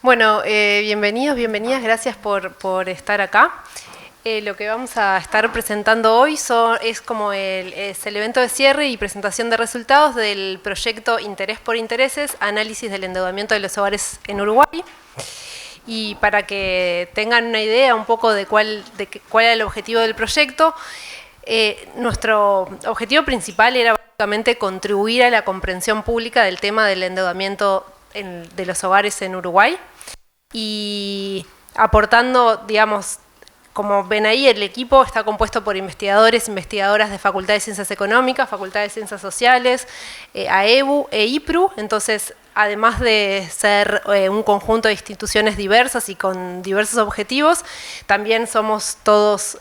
Bueno, bienvenidos, bienvenidas, gracias por estar acá. Lo que vamos a estar presentando hoy es el evento de cierre y presentación de resultados del proyecto Interés por Intereses, análisis del endeudamiento de los hogares en Uruguay. Y para que tengan una idea un poco de cuál era el objetivo del proyecto, nuestro objetivo principal era básicamente contribuir a la comprensión pública del tema del endeudamiento de los hogares en Uruguay y aportando, digamos, como ven ahí, el equipo está compuesto por investigadores, investigadoras de Facultad de Ciencias Económicas, Facultad de Ciencias Sociales, AEBU e IPRU. Entonces, además de ser un conjunto de instituciones diversas y con diversos objetivos, también somos todos,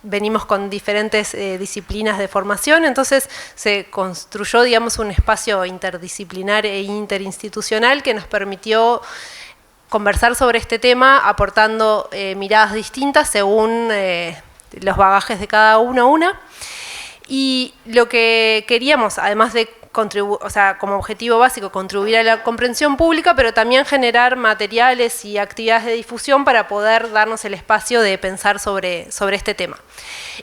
venimos con diferentes disciplinas de formación. Entonces, se construyó, digamos, un espacio interdisciplinar e interinstitucional que nos permitió conversar sobre este tema aportando miradas distintas según los bagajes de cada una. Y lo que queríamos, además de como objetivo básico, contribuir a la comprensión pública, pero también generar materiales y actividades de difusión para poder darnos el espacio de pensar sobre este tema.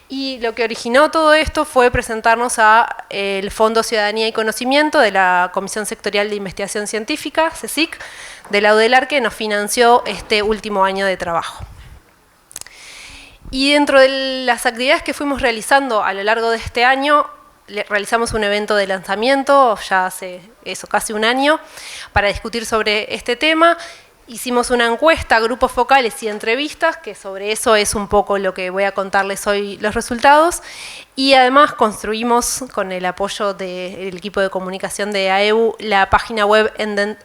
Y lo que originó todo esto fue presentarnos al Fondo Ciudadanía y Conocimiento de la Comisión Sectorial de Investigación Científica, CSIC, de la UDELAR, que nos financió este último año de trabajo. Y dentro de las actividades que fuimos realizando a lo largo de este año, realizamos un evento de lanzamiento, ya hace casi un año, para discutir sobre este tema. Hicimos una encuesta, grupos focales y entrevistas, que sobre eso es un poco lo que voy a contarles hoy los resultados. Y además construimos, con el apoyo del equipo de comunicación de AEBU, la página web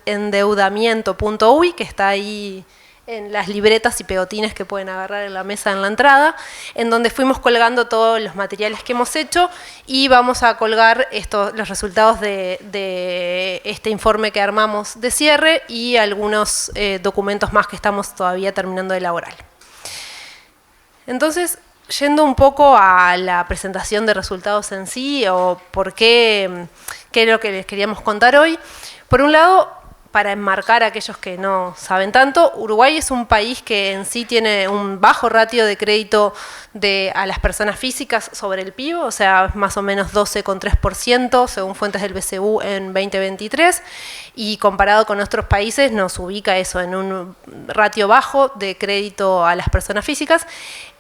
endeudamiento.uy, que está ahí en las libretas y pegotines que pueden agarrar en la mesa en la entrada, en donde fuimos colgando todos los materiales que hemos hecho y vamos a colgar los resultados de este informe que armamos de cierre y algunos documentos más que estamos todavía terminando de elaborar. Entonces, yendo un poco a la presentación de resultados en sí, o qué es lo que les queríamos contar hoy. Por un lado, para enmarcar a aquellos que no saben tanto, Uruguay es un país que en sí tiene un bajo ratio de crédito a las personas físicas sobre el PIB, o sea, más o menos 12,3% según fuentes del BCU en 2023, y comparado con otros países nos ubica eso en un ratio bajo de crédito a las personas físicas.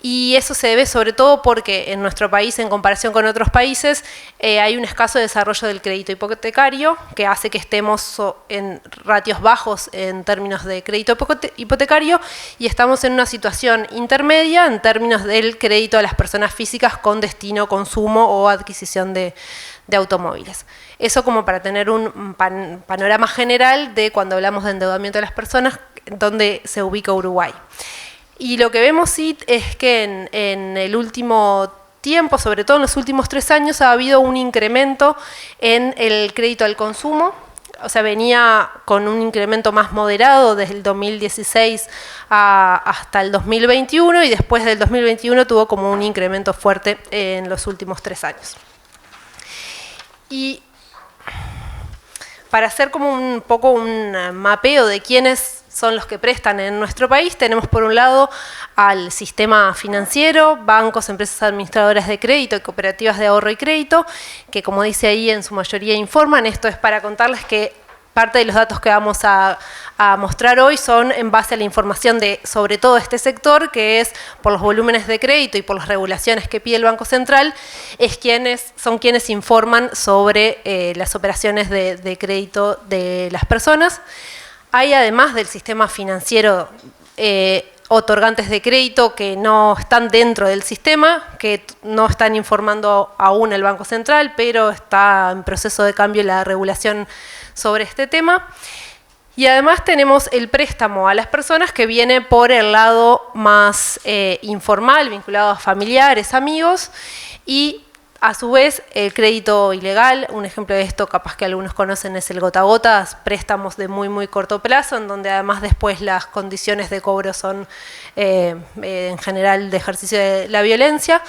Y eso se debe sobre todo porque en nuestro país, en comparación con otros países, hay un escaso desarrollo del crédito hipotecario que hace que estemos en ratios bajos en términos de crédito hipotecario y estamos en una situación intermedia en términos del crédito a las personas físicas con destino consumo o adquisición de automóviles. Eso como para tener un panorama general de cuando hablamos de endeudamiento de las personas, donde se ubica Uruguay. Y lo que vemos sí es que en el último tiempo, sobre todo en los últimos 3 años, ha habido un incremento en el crédito al consumo. O sea, venía con un incremento más moderado desde el 2016 hasta el 2021 y después del 2021 tuvo como un incremento fuerte en los últimos 3 años. Y para hacer como un poco un mapeo de quiénes son los que prestan en nuestro país, tenemos por un lado al sistema financiero, bancos, empresas administradoras de crédito y cooperativas de ahorro y crédito, que como dice ahí en su mayoría informan. Esto es para contarles que parte de los datos que vamos a mostrar hoy son en base a la información de sobre todo este sector, que es por los volúmenes de crédito y por las regulaciones que pide el Banco Central, son quienes informan sobre las operaciones de crédito de las personas. Hay, además del sistema financiero, otorgantes de crédito que no están dentro del sistema, que no están informando aún el Banco Central, pero está en proceso de cambio la regulación sobre este tema. Y además tenemos el préstamo a las personas, que viene por el lado más informal, vinculado a familiares, amigos, y a su vez, el crédito ilegal. Un ejemplo de esto, capaz que algunos conocen, es el gota a gota, préstamos de muy, muy corto plazo, en donde además después las condiciones de cobro son en general de ejercicio de la violencia.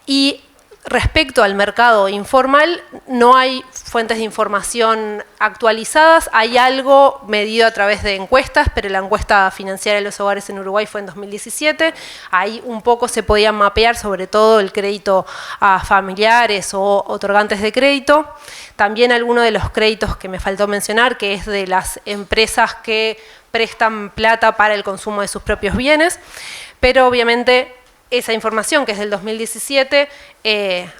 Y Respecto al mercado informal, no hay fuentes de información actualizadas, hay algo medido a través de encuestas, pero la encuesta financiera de los hogares en Uruguay fue en 2017, ahí un poco se podía mapear sobre todo el crédito a familiares o otorgantes de crédito, también algunos de los créditos que me faltó mencionar, que es de las empresas que prestan plata para el consumo de sus propios bienes, pero obviamente esa información, que es del 2017,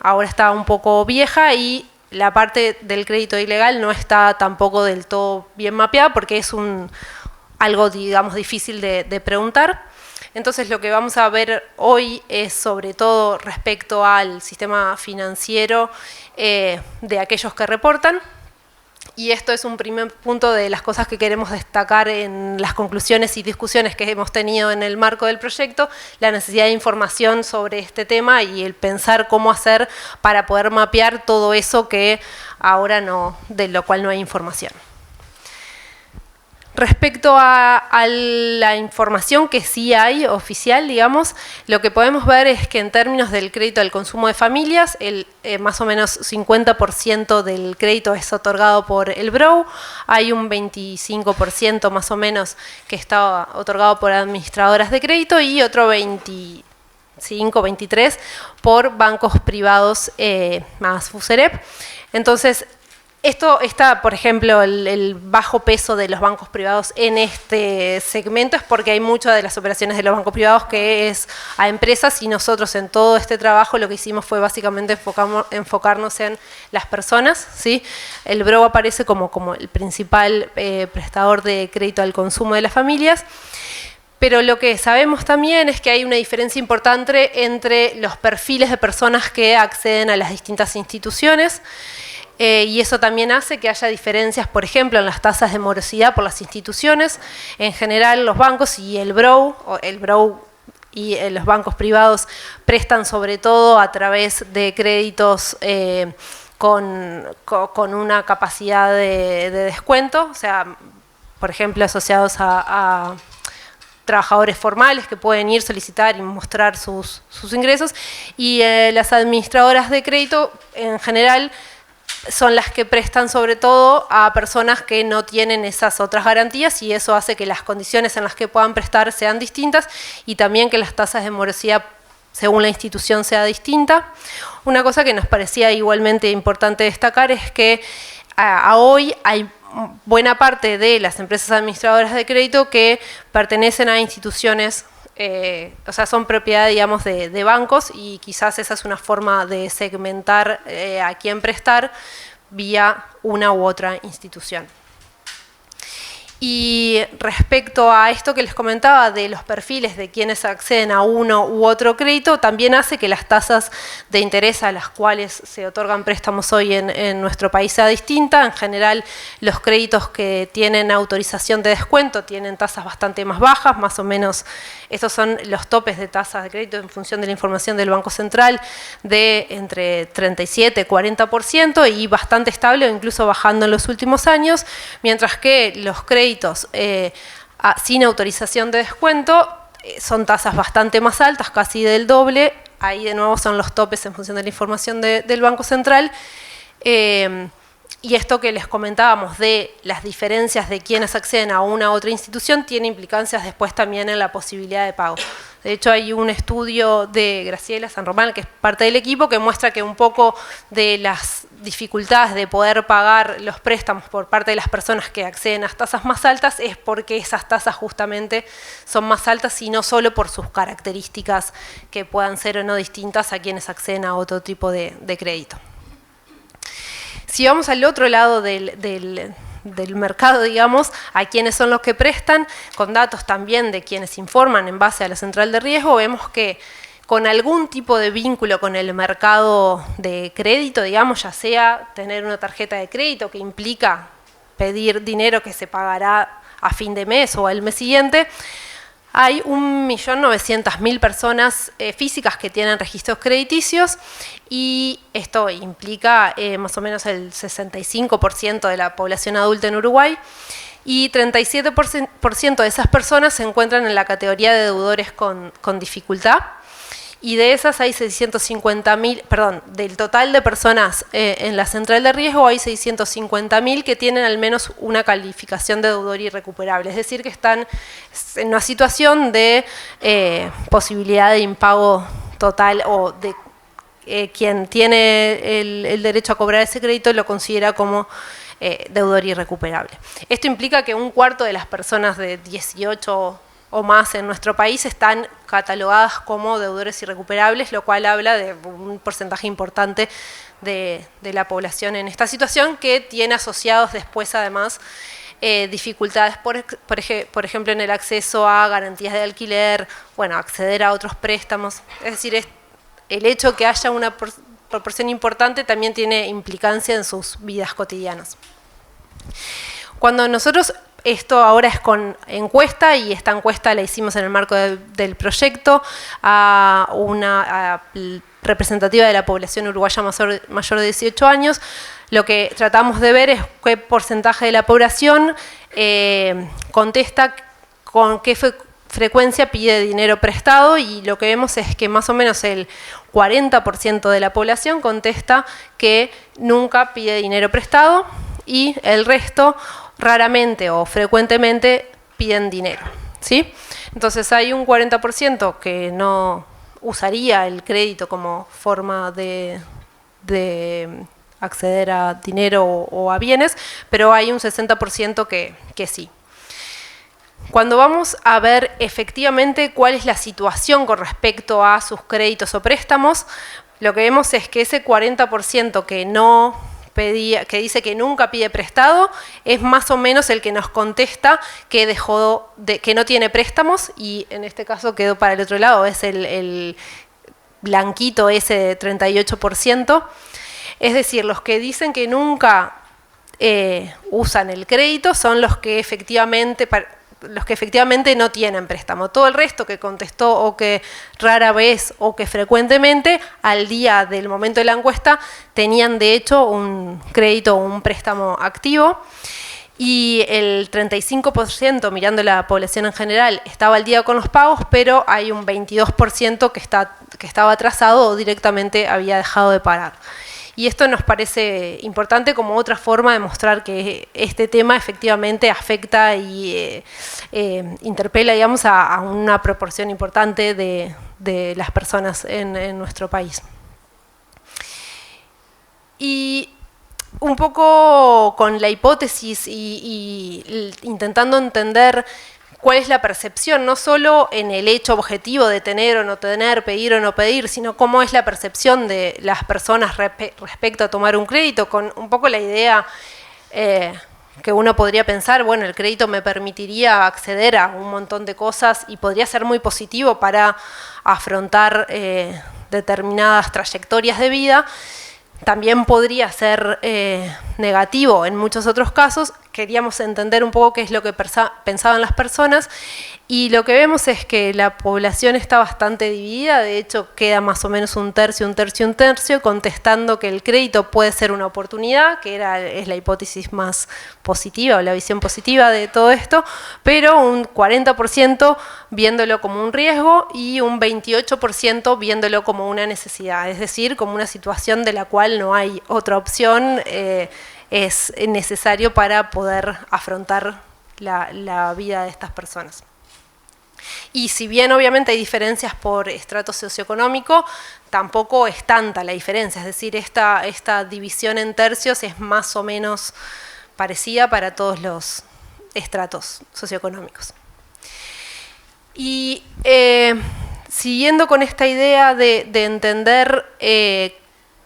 ahora está un poco vieja y la parte del crédito ilegal no está tampoco del todo bien mapeada porque es algo, digamos, difícil de preguntar. Entonces, lo que vamos a ver hoy es sobre todo respecto al sistema financiero de aquellos que reportan. Y esto es un primer punto de las cosas que queremos destacar en las conclusiones y discusiones que hemos tenido en el marco del proyecto, la necesidad de información sobre este tema y el pensar cómo hacer para poder mapear todo eso que ahora no, de lo cual no hay información. Respecto a la información que sí hay oficial, digamos, lo que podemos ver es que en términos del crédito al consumo de familias, más o menos 50% del crédito es otorgado por el BROW, hay un 25% más o menos que está otorgado por administradoras de crédito y otro 23% por bancos privados más FUSEREP. Entonces, esto está, por ejemplo, el bajo peso de los bancos privados en este segmento es porque hay muchas de las operaciones de los bancos privados que es a empresas y nosotros en todo este trabajo lo que hicimos fue básicamente enfocarnos en las personas, ¿sí? El BROW aparece como el principal prestador de crédito al consumo de las familias. Pero lo que sabemos también es que hay una diferencia importante entre los perfiles de personas que acceden a las distintas instituciones. Y eso también hace que haya diferencias, por ejemplo, en las tasas de morosidad por las instituciones. En general, los bancos y el BROW y los bancos privados prestan sobre todo a través de créditos con una capacidad de descuento, o sea, por ejemplo, asociados a trabajadores formales que pueden ir, solicitar y mostrar sus ingresos. Y las administradoras de crédito, en general, son las que prestan sobre todo a personas que no tienen esas otras garantías y eso hace que las condiciones en las que puedan prestar sean distintas y también que las tasas de morosidad según la institución sea distinta. Una cosa que nos parecía igualmente importante destacar es que a hoy hay buena parte de las empresas administradoras de crédito que pertenecen a instituciones, o sea, son propiedad, digamos, de bancos y quizás esa es una forma de segmentar a quién prestar vía una u otra institución. Y respecto a esto que les comentaba de los perfiles de quienes acceden a uno u otro crédito, también hace que las tasas de interés a las cuales se otorgan préstamos hoy en nuestro país sea distinta. En general, los créditos que tienen autorización de descuento tienen tasas bastante más bajas, más o menos, estos son los topes de tasas de crédito en función de la información del Banco Central, de entre 37 y 40% y bastante estable o incluso bajando en los últimos años, mientras que los créditos sin autorización de descuento son tasas bastante más altas, casi del doble. Ahí de nuevo son los topes en función de la información del Banco Central. Y esto que les comentábamos de las diferencias de quienes acceden a una u otra institución tiene implicancias después también en la posibilidad de pago. De hecho, hay un estudio de Graciela San Román, que es parte del equipo, que muestra que un poco de las dificultades de poder pagar los préstamos por parte de las personas que acceden a tasas más altas es porque esas tasas justamente son más altas y no solo por sus características que puedan ser o no distintas a quienes acceden a otro tipo de crédito. Si vamos al otro lado del mercado, digamos, a quienes son los que prestan, con datos también de quienes informan en base a la central de riesgo, vemos que con algún tipo de vínculo con el mercado de crédito, digamos, ya sea tener una tarjeta de crédito que implica pedir dinero que se pagará a fin de mes o al mes siguiente, hay 1.900.000 personas físicas que tienen registros crediticios y esto implica más o menos el 65% de la población adulta en Uruguay y 37% de esas personas se encuentran en la categoría de deudores con dificultad. y de esas hay 650.000, perdón, del total de personas en la central de riesgo hay 650.000 que tienen al menos una calificación de deudor irrecuperable, es decir, que están en una situación de posibilidad de impago total o de quien tiene el derecho a cobrar ese crédito lo considera como deudor irrecuperable. Esto implica que un cuarto de las personas de 18 o más en nuestro país están catalogadas como deudores irrecuperables, lo cual habla de un porcentaje importante de la población en esta situación que tiene asociados después además dificultades, por ejemplo, en el acceso a garantías de alquiler, bueno, acceder a otros préstamos, es decir, el hecho que haya una proporción importante también tiene implicancia en sus vidas cotidianas. Cuando nosotros, esto ahora es con encuesta, y esta encuesta la hicimos en el marco del proyecto a una representativa de la población uruguaya mayor de 18 años, lo que tratamos de ver es qué porcentaje de la población contesta con qué frecuencia pide dinero prestado, y lo que vemos es que más o menos el 40% de la población contesta que nunca pide dinero prestado y el resto raramente o frecuentemente piden dinero, ¿sí? Entonces hay un 40% que no usaría el crédito como forma de acceder a dinero o a bienes, pero hay un 60% que sí. Cuando vamos a ver efectivamente cuál es la situación con respecto a sus créditos o préstamos, lo que vemos es que ese 40% que dice que nunca pide prestado es más o menos el que nos contesta que que no tiene préstamos, y en este caso quedó para el otro lado, es el blanquito ese de 38%. Es decir, los que dicen que nunca usan el crédito son los que efectivamente no tienen préstamo. Todo el resto que contestó o que rara vez o que frecuentemente, al día del momento de la encuesta, tenían de hecho un crédito o un préstamo activo. Y el 35%, mirando la población en general, estaba al día con los pagos, pero hay un 22% que estaba atrasado o directamente había dejado de pagar. Y esto nos parece importante como otra forma de mostrar que este tema efectivamente afecta y interpela, digamos, a una proporción importante de las personas en nuestro país. Y un poco con la hipótesis y intentando entender cuál es la percepción, no solo en el hecho objetivo de tener o no tener, pedir o no pedir, sino cómo es la percepción de las personas respecto a tomar un crédito, con un poco la idea que uno podría pensar, bueno, el crédito me permitiría acceder a un montón de cosas y podría ser muy positivo para afrontar determinadas trayectorias de vida. También podría ser negativo en muchos otros casos. Queríamos entender un poco qué es lo que pensaban las personas, y lo que vemos es que la población está bastante dividida. De hecho, queda más o menos un tercio, contestando que el crédito puede ser una oportunidad, que es la hipótesis más positiva o la visión positiva de todo esto, pero un 40% viéndolo como un riesgo y un 28% viéndolo como una necesidad, es decir, como una situación de la cual no hay otra opción, es necesario para poder afrontar la vida de estas personas. Y si bien obviamente hay diferencias por estrato socioeconómico, tampoco es tanta la diferencia, es decir, esta división en tercios es más o menos parecida para todos los estratos socioeconómicos. Y siguiendo con esta idea de entender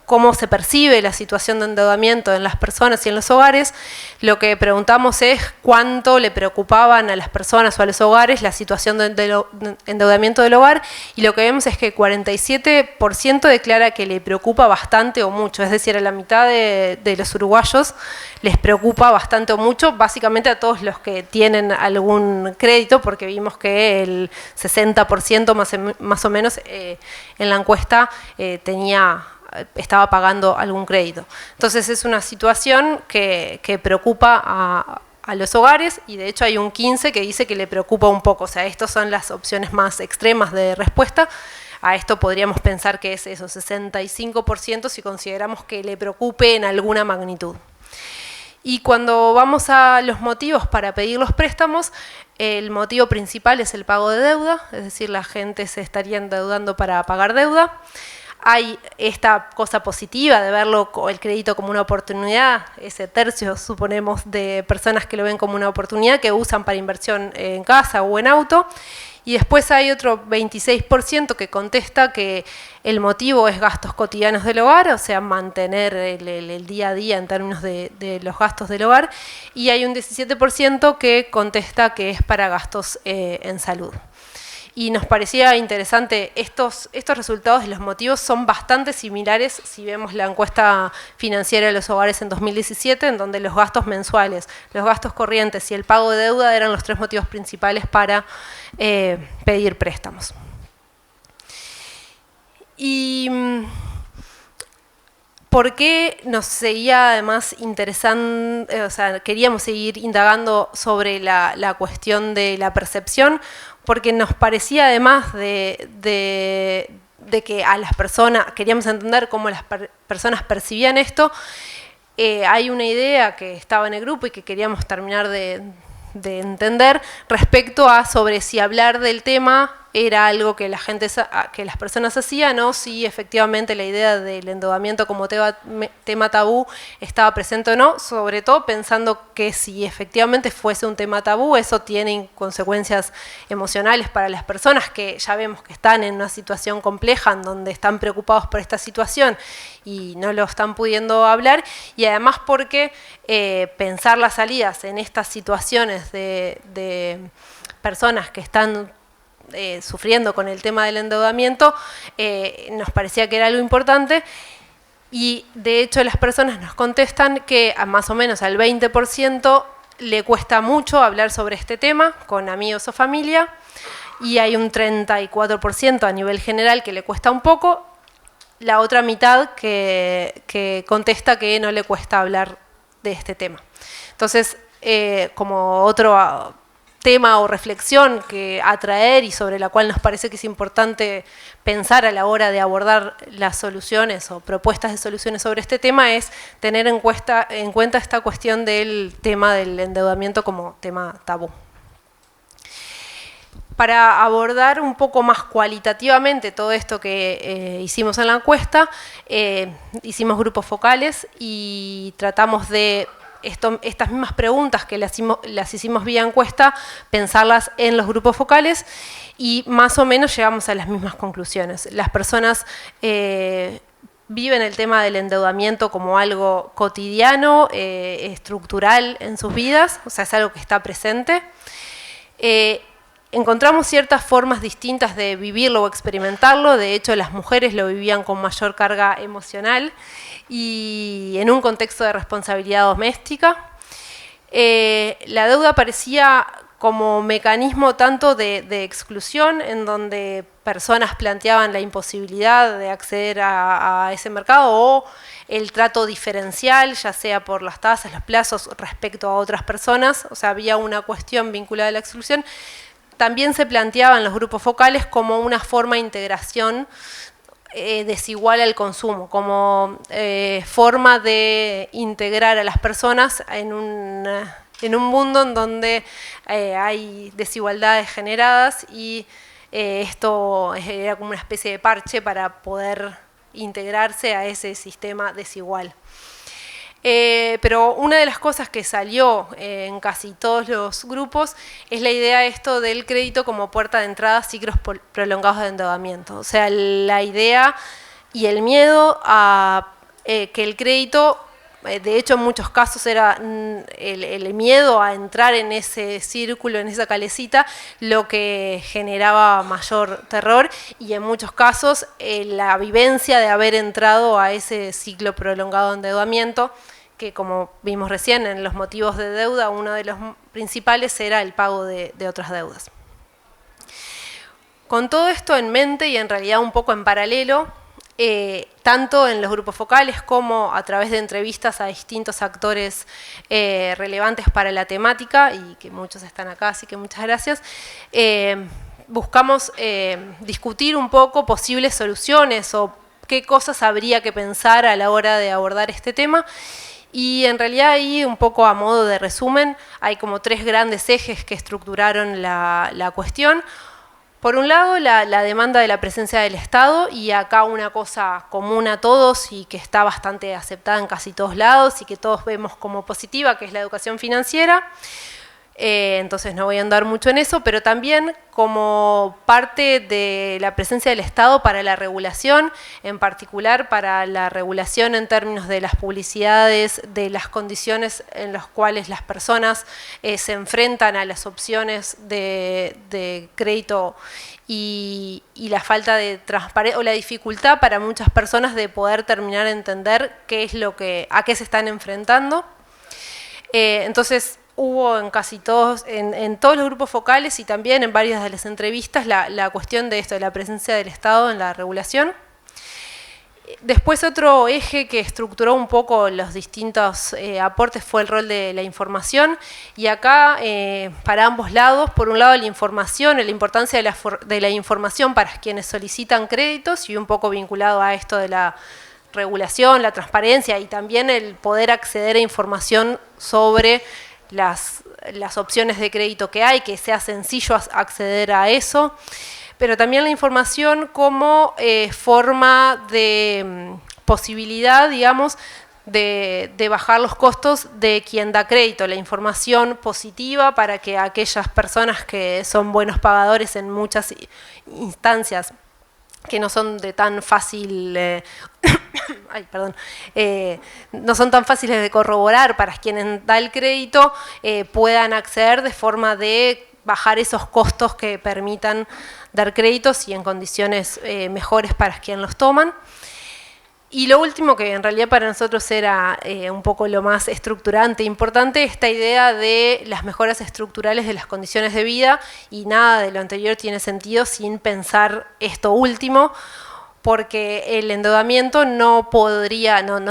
cómo se percibe la situación de endeudamiento en las personas y en los hogares, lo que preguntamos es cuánto le preocupaban a las personas o a los hogares la situación de endeudamiento del hogar, y lo que vemos es que 47% declara que le preocupa bastante o mucho, es decir, a la mitad de los uruguayos les preocupa bastante o mucho, básicamente a todos los que tienen algún crédito, porque vimos que el 60% más o menos en la encuesta estaba pagando algún crédito. Entonces es una situación que preocupa a los hogares, y de hecho hay un 15% que dice que le preocupa un poco. O sea, estas son las opciones más extremas de respuesta. a esto podríamos pensar que es eso, 65% si consideramos que le preocupe en alguna magnitud. Y cuando vamos a los motivos para pedir los préstamos, el motivo principal es el pago de deuda, es decir, la gente se estaría endeudando para pagar deuda. Hay esta cosa positiva de verlo el crédito como una oportunidad, ese tercio, suponemos, de personas que lo ven como una oportunidad, que usan para inversión en casa o en auto. Y después hay otro 26% que contesta que el motivo es gastos cotidianos del hogar, o sea, mantener el día a día en términos de los gastos del hogar. Y hay un 17% que contesta que es para gastos en salud. Y nos parecía interesante, estos resultados de los motivos son bastante similares si vemos la encuesta financiera de los hogares en 2017, en donde los gastos mensuales, los gastos corrientes y el pago de deuda eran los 3 motivos principales para pedir préstamos. Y ¿por qué nos seguía además interesando, o sea, queríamos seguir indagando sobre la cuestión de la percepción? Porque nos parecía además de que a las personas, queríamos entender cómo las personas percibían esto, hay una idea que estaba en el grupo y que queríamos terminar de entender respecto a sobre si hablar del tema era algo que las personas hacían o si efectivamente la idea del endeudamiento como tema tabú estaba presente o no, sobre todo pensando que si efectivamente fuese un tema tabú, eso tiene consecuencias emocionales para las personas que ya vemos que están en una situación compleja, en donde están preocupados por esta situación y no lo están pudiendo hablar, y además porque pensar las salidas en estas situaciones de personas que están sufriendo con el tema del endeudamiento, nos parecía que era algo importante. Y de hecho las personas nos contestan que a más o menos al 20% le cuesta mucho hablar sobre este tema con amigos o familia, y hay un 34% a nivel general que le cuesta un poco, la otra mitad que contesta que no le cuesta hablar de este tema. Entonces, como otro tema o reflexión que atraer y sobre la cual nos parece que es importante pensar a la hora de abordar las soluciones o propuestas de soluciones sobre este tema es tener en cuenta esta cuestión del tema del endeudamiento como tema tabú. Para abordar un poco más cualitativamente todo esto que hicimos en la encuesta, hicimos grupos focales y tratamos de estas mismas preguntas que las hicimos vía encuesta, pensarlas en los grupos focales y más o menos llegamos a las mismas conclusiones. Las personas viven el tema del endeudamiento como algo cotidiano, estructural en sus vidas, o sea, es algo que está presente. Encontramos ciertas formas distintas de vivirlo o experimentarlo, de hecho las mujeres lo vivían con mayor carga emocional y en un contexto de responsabilidad doméstica. La deuda parecía como mecanismo tanto de exclusión, en donde personas planteaban la imposibilidad de acceder a ese mercado o el trato diferencial, ya sea por las tasas, los plazos respecto a otras personas, o sea, había una cuestión vinculada a la exclusión. También se planteaban los grupos focales como una forma de integración desigual al consumo, como forma de integrar a las personas en un mundo en donde hay desigualdades generadas y esto era como una especie de parche para poder integrarse a ese sistema desigual. Pero una de las cosas que salió en casi todos los grupos es la idea esto del crédito como puerta de entrada a ciclos prolongados de endeudamiento. O sea, la idea y el miedo a que el crédito, de hecho en muchos casos era el miedo a entrar en ese círculo, en esa calecita, lo que generaba mayor terror y en muchos casos la vivencia de haber entrado a ese ciclo prolongado de endeudamiento, que como vimos recién en los motivos de deuda, uno de los principales era el pago de otras deudas. Con todo esto en mente y en realidad un poco en paralelo, tanto en los grupos focales como a través de entrevistas a distintos actores relevantes para la temática, y que muchos están acá, así que muchas gracias, buscamos discutir un poco posibles soluciones o qué cosas habría que pensar a la hora de abordar este tema. Y en realidad ahí, un poco a modo de resumen, hay como 3 grandes ejes que estructuraron la cuestión. Por un lado, la demanda de la presencia del Estado, y acá una cosa común a todos y que está bastante aceptada en casi todos lados y que todos vemos como positiva, que es la educación financiera. Entonces no voy a andar mucho en eso, pero también como parte de la presencia del Estado para la regulación, en particular para la regulación en términos de las publicidades, de las condiciones en las cuales las personas se enfrentan a las opciones de crédito y la falta de transparencia o la dificultad para muchas personas de poder terminar de entender qué es a qué se están enfrentando. Entonces, hubo en casi todos, en todos los grupos focales y también en varias de las entrevistas la cuestión de esto, de la presencia del Estado en la regulación. Después otro eje que estructuró un poco los distintos aportes fue el rol de la información, y acá para ambos lados, por un lado la información, la importancia de la información para quienes solicitan créditos, y un poco vinculado a esto de la regulación, la transparencia y también el poder acceder a información sobre las opciones de crédito que hay, que sea sencillo acceder a eso, pero también la información como forma de posibilidad, digamos, de bajar los costos de quien da crédito, la información positiva para que aquellas personas que son buenos pagadores en muchas instancias que no son de tan fácil, no son tan fáciles de corroborar para quienes da el crédito, puedan acceder de forma de bajar esos costos que permitan dar créditos y en condiciones mejores para quienes los toman. Y lo último, que en realidad para nosotros era un poco lo más estructurante e importante, esta idea de las mejoras estructurales de las condiciones de vida, y nada de lo anterior tiene sentido sin pensar esto último, porque el endeudamiento no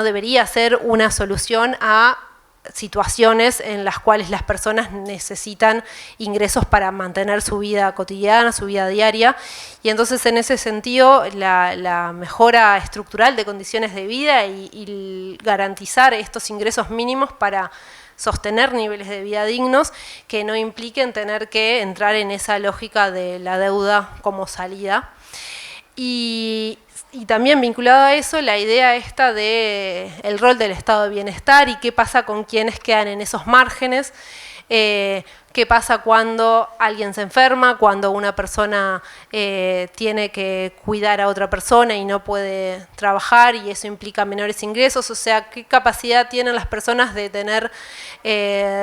debería ser una solución a situaciones en las cuales las personas necesitan ingresos para mantener su vida cotidiana, su vida diaria, y entonces en ese sentido la mejora estructural de condiciones de vida y garantizar estos ingresos mínimos para sostener niveles de vida dignos que no impliquen tener que entrar en esa lógica de la deuda como salida. Y también vinculado a eso, la idea esta de el rol del estado de bienestar y qué pasa con quienes quedan en esos márgenes, qué pasa cuando alguien se enferma, cuando una persona tiene que cuidar a otra persona y no puede trabajar y eso implica menores ingresos, o sea, qué capacidad tienen las personas de tener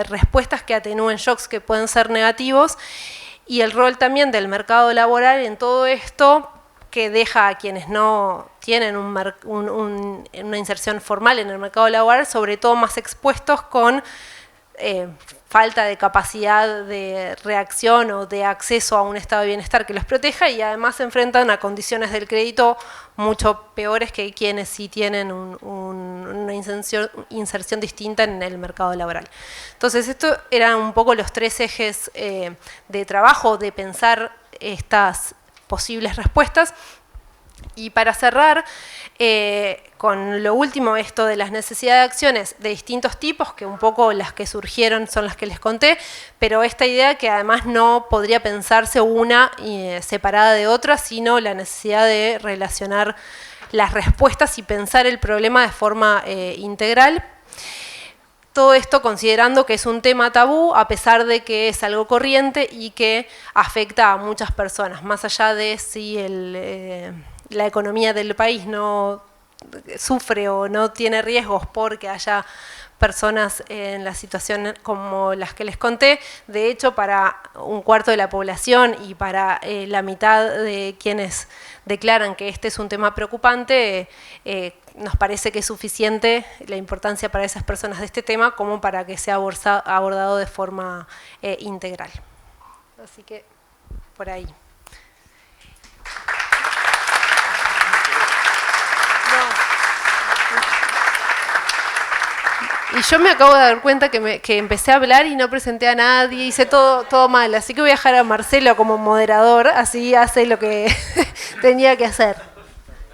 respuestas que atenúen shocks que pueden ser negativos, y el rol también del mercado laboral en todo esto, que deja a quienes no tienen una inserción formal en el mercado laboral, sobre todo más expuestos con falta de capacidad de reacción o de acceso a un estado de bienestar que los proteja, y además se enfrentan a condiciones del crédito mucho peores que quienes sí tienen una inserción distinta en el mercado laboral. Entonces, estos eran un poco los 3 ejes de trabajo, de pensar estas posibles respuestas. Y para cerrar, con lo último, esto de las necesidades de acciones de distintos tipos, que un poco las que surgieron son las que les conté, pero esta idea que además no podría pensarse una separada de otra, sino la necesidad de relacionar las respuestas y pensar el problema de forma integral. Todo esto considerando que es un tema tabú, a pesar de que es algo corriente y que afecta a muchas personas, más allá de si la economía del país no sufre o no tiene riesgos porque haya personas en la situación como las que les conté. De hecho, para un cuarto de la población y para la mitad de quienes declaran que este es un tema preocupante, nos parece que es suficiente la importancia para esas personas de este tema como para que sea abordado de forma integral. Así que, por ahí. Y yo me acabo de dar cuenta que empecé a hablar y no presenté a nadie, hice todo mal. Así que voy a dejar a Marcelo como moderador, así hace lo que tenía que hacer.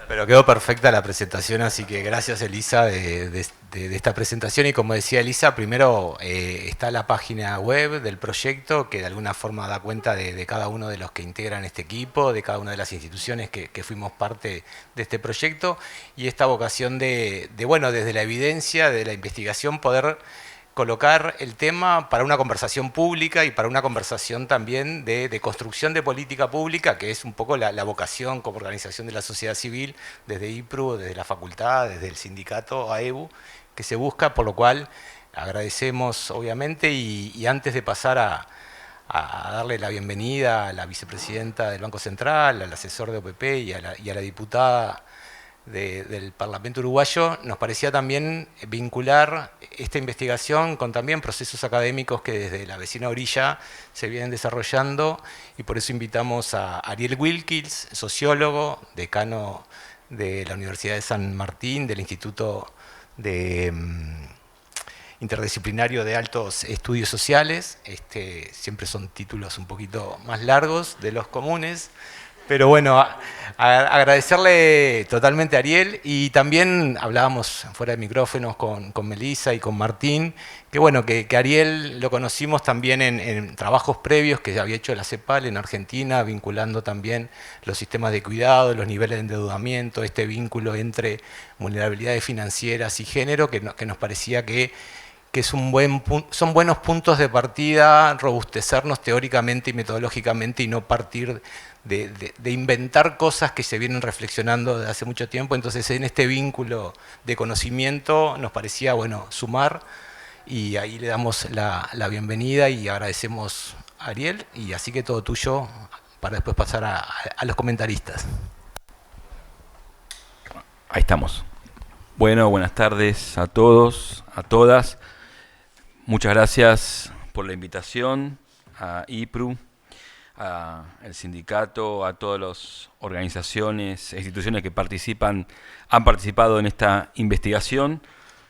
Pero quedó perfecta la presentación, así que gracias, Elisa, de esta presentación. Y como decía Elisa, primero está la página web del proyecto, que de alguna forma da cuenta de cada uno de los que integran este equipo, de cada una de las instituciones que fuimos parte de este proyecto, y esta vocación bueno, desde la evidencia, de la investigación, poder colocar el tema para una conversación pública y para una conversación también de construcción de política pública, que es un poco la vocación como organización de la sociedad civil, desde IPRU, desde la facultad, desde el sindicato AEBU, que se busca, por lo cual agradecemos obviamente, y antes de pasar a darle la bienvenida a la vicepresidenta del Banco Central, al asesor de OPP y a la diputada del Parlamento uruguayo, nos parecía también vincular esta investigación con también procesos académicos que desde la vecina orilla se vienen desarrollando, y por eso invitamos a Ariel Wilkins, sociólogo, decano de la Universidad de San Martín, del Instituto Interdisciplinario de Altos Estudios Sociales. Siempre son títulos un poquito más largos de los comunes. Pero bueno, agradecerle totalmente a Ariel, y también hablábamos fuera de micrófonos con Melissa y con Martín, que bueno, que Ariel lo conocimos también en trabajos previos que había hecho la CEPAL en Argentina, vinculando también los sistemas de cuidado, los niveles de endeudamiento, este vínculo entre vulnerabilidades financieras y género, que nos parecía que son buenos puntos de partida, robustecernos teóricamente y metodológicamente y no partir de inventar cosas que se vienen reflexionando desde hace mucho tiempo. Entonces, en este vínculo de conocimiento nos parecía bueno sumar, y ahí le damos la bienvenida y agradecemos a Ariel, y así que todo tuyo para después pasar a los comentaristas. Ahí estamos. Bueno, buenas tardes a todos, a todas. Muchas gracias por la invitación a IPRU, al sindicato, a todas las organizaciones e instituciones que han participado en esta investigación.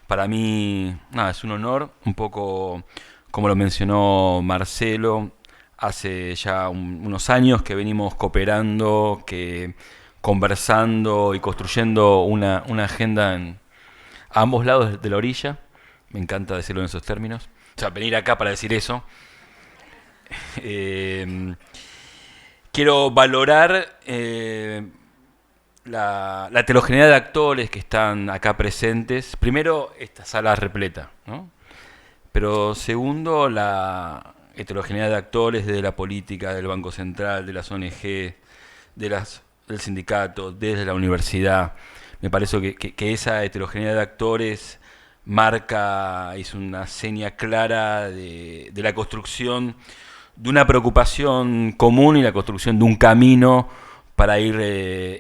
Para mí es un honor, un poco como lo mencionó Marcelo, hace ya unos años que venimos cooperando, conversando y construyendo una agenda a ambos lados de la orilla. Me encanta decirlo en esos términos. O sea, venir acá para decir eso. Quiero valorar la heterogeneidad de actores que están acá presentes. Primero, esta sala repleta, ¿no? Pero segundo, la heterogeneidad de actores desde la política, del Banco Central, de las ONG, del sindicato, desde la universidad. Me parece que esa heterogeneidad de actores es una seña clara de la construcción de una preocupación común y la construcción de un camino para ir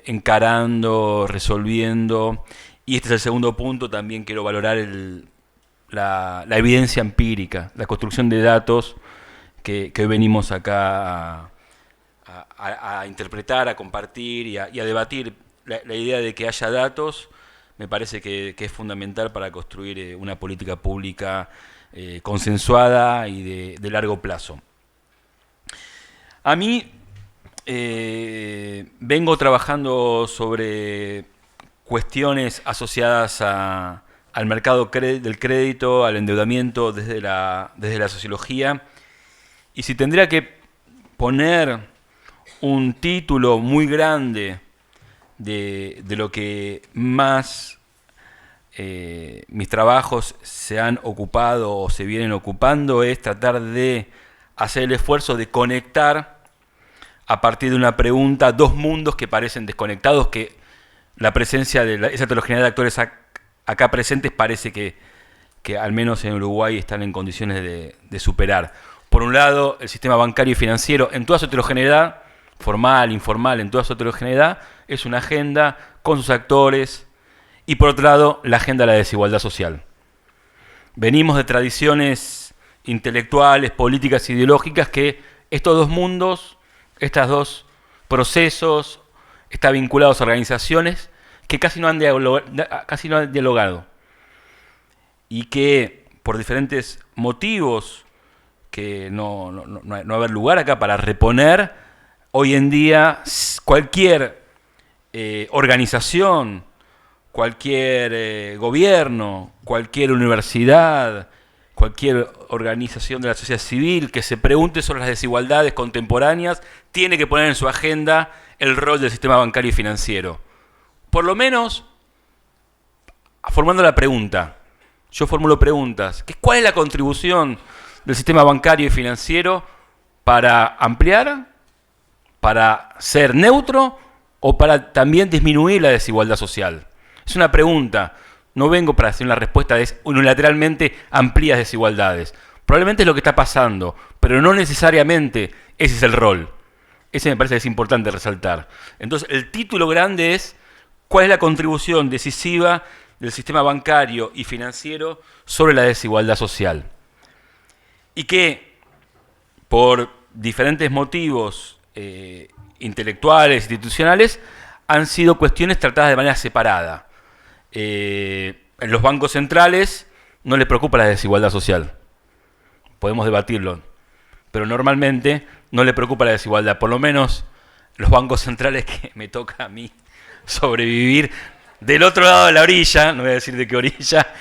encarando, resolviendo. Y este es el segundo punto. También quiero valorar la evidencia empírica, la construcción de datos que hoy venimos acá a interpretar, a compartir y a debatir. La idea de que haya datos me parece que es fundamental para construir una política pública consensuada y de largo plazo. A mí vengo trabajando sobre cuestiones asociadas al mercado del crédito, al endeudamiento desde la sociología, y si tendría que poner un título muy grande de lo que más mis trabajos se han ocupado o se vienen ocupando, es tratar de hacer el esfuerzo de conectar a partir de una pregunta dos mundos que parecen desconectados, que la presencia de esa heterogeneidad de actores acá presentes parece que al menos en Uruguay están en condiciones de superar. Por un lado, el sistema bancario y financiero en toda su heterogeneidad, formal, informal, en toda su heterogeneidad, es una agenda con sus actores, y por otro lado, la agenda de la desigualdad social. Venimos de tradiciones intelectuales, políticas, ideológicas, que estos dos mundos, estos dos procesos, están vinculados a organizaciones que casi no han dialogado, y que por diferentes motivos, que no va a haber lugar acá para reponer, hoy en día cualquier organización, cualquier gobierno, cualquier universidad, cualquier organización de la sociedad civil que se pregunte sobre las desigualdades contemporáneas, tiene que poner en su agenda el rol del sistema bancario y financiero. Por lo menos, formando la pregunta, yo formulo preguntas, ¿cuál es la contribución del sistema bancario y financiero para ampliar, para ser neutro o para también disminuir la desigualdad social? Es una pregunta. No vengo para hacer una respuesta de unilateralmente amplias desigualdades. Probablemente es lo que está pasando, pero no necesariamente ese es el rol. Ese me parece que es importante resaltar. Entonces, el título grande es ¿cuál es la contribución decisiva del sistema bancario y financiero sobre la desigualdad social? Y que, por diferentes motivos intelectuales, institucionales, han sido cuestiones tratadas de manera separada. En los bancos centrales no les preocupa la desigualdad social. Podemos debatirlo, pero normalmente no les preocupa la desigualdad. Por lo menos los bancos centrales que me toca a mí sobrevivir del otro lado de la orilla, no voy a decir de qué orilla,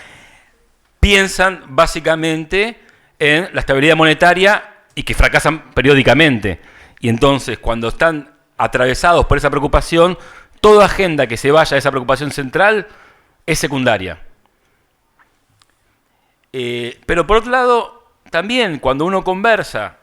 piensan básicamente en la estabilidad monetaria y que fracasan periódicamente. Y entonces, cuando están atravesados por esa preocupación, toda agenda que se vaya a esa preocupación central es secundaria. Pero por otro lado, también cuando uno conversa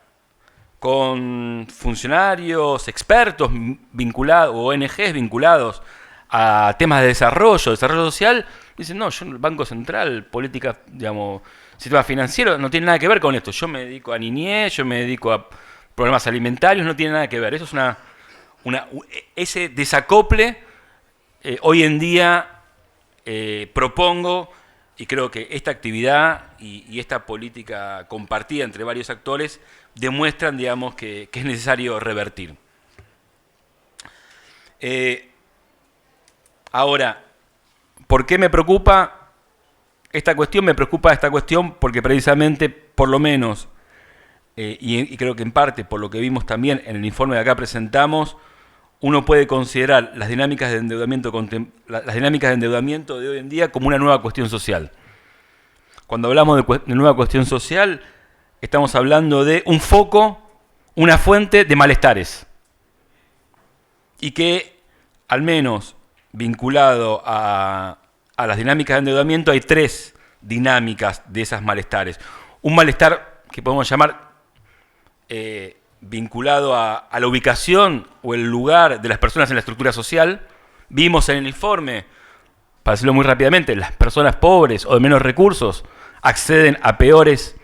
con funcionarios, expertos vinculados, o ONGs vinculados a temas de desarrollo social, dicen, no, yo el Banco Central, política, digamos, sistema financiero, no tiene nada que ver con esto. Yo me dedico a niñez, yo me dedico a problemas alimentarios, no tiene nada que ver. Eso es ese desacople hoy en día propongo, y creo que esta actividad y esta política compartida entre varios actores demuestran, digamos, que es necesario revertir. Ahora, ¿por qué me preocupa esta cuestión? Me preocupa esta cuestión porque precisamente, por lo menos, y creo que en parte por lo que vimos también en el informe que acá presentamos, uno puede considerar las dinámicas de endeudamiento de hoy en día como una nueva cuestión social. Cuando hablamos de nueva cuestión social, estamos hablando de un foco, una fuente de malestares. Y que, al menos vinculado a las dinámicas de endeudamiento, hay tres dinámicas de esas malestares. Un malestar que podemos llamar vinculado a la ubicación o el lugar de las personas en la estructura social. Vimos en el informe, para decirlo muy rápidamente, las personas pobres o de menos recursos acceden a peores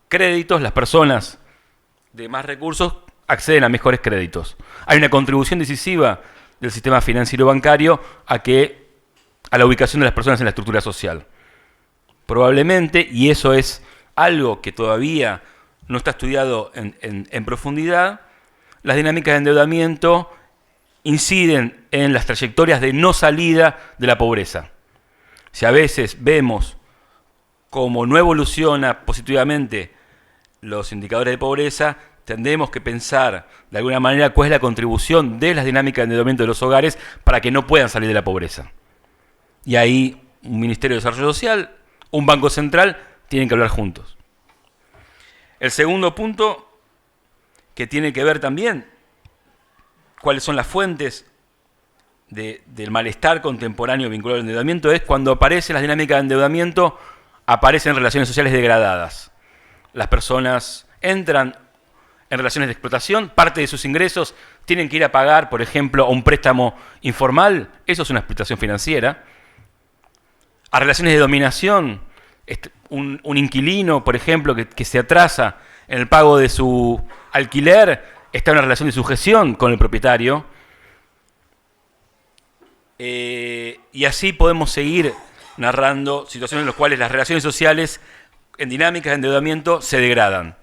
créditos, las personas de más recursos acceden a mejores créditos. Hay una contribución decisiva del sistema financiero bancario a la ubicación de las personas en la estructura social. Probablemente, y eso es algo que todavía no está estudiado en profundidad, las dinámicas de endeudamiento inciden en las trayectorias de no salida de la pobreza. Si a veces vemos cómo no evoluciona positivamente los indicadores de pobreza, tendremos que pensar de alguna manera cuál es la contribución de las dinámicas de endeudamiento de los hogares para que no puedan salir de la pobreza. Y ahí un Ministerio de Desarrollo Social, un Banco Central, tienen que hablar juntos. El segundo punto, que tiene que ver también cuáles son las fuentes del malestar contemporáneo vinculado al endeudamiento, es cuando aparecen las dinámicas de endeudamiento, aparecen relaciones sociales degradadas. Las personas entran en relaciones de explotación, parte de sus ingresos tienen que ir a pagar, por ejemplo, a un préstamo informal, eso es una explotación financiera. A relaciones de dominación, un inquilino, por ejemplo, que se atrasa en el pago de su alquiler, está en una relación de sujeción con el propietario. Y así podemos seguir narrando situaciones en las cuales las relaciones sociales en dinámicas de endeudamiento se degradan.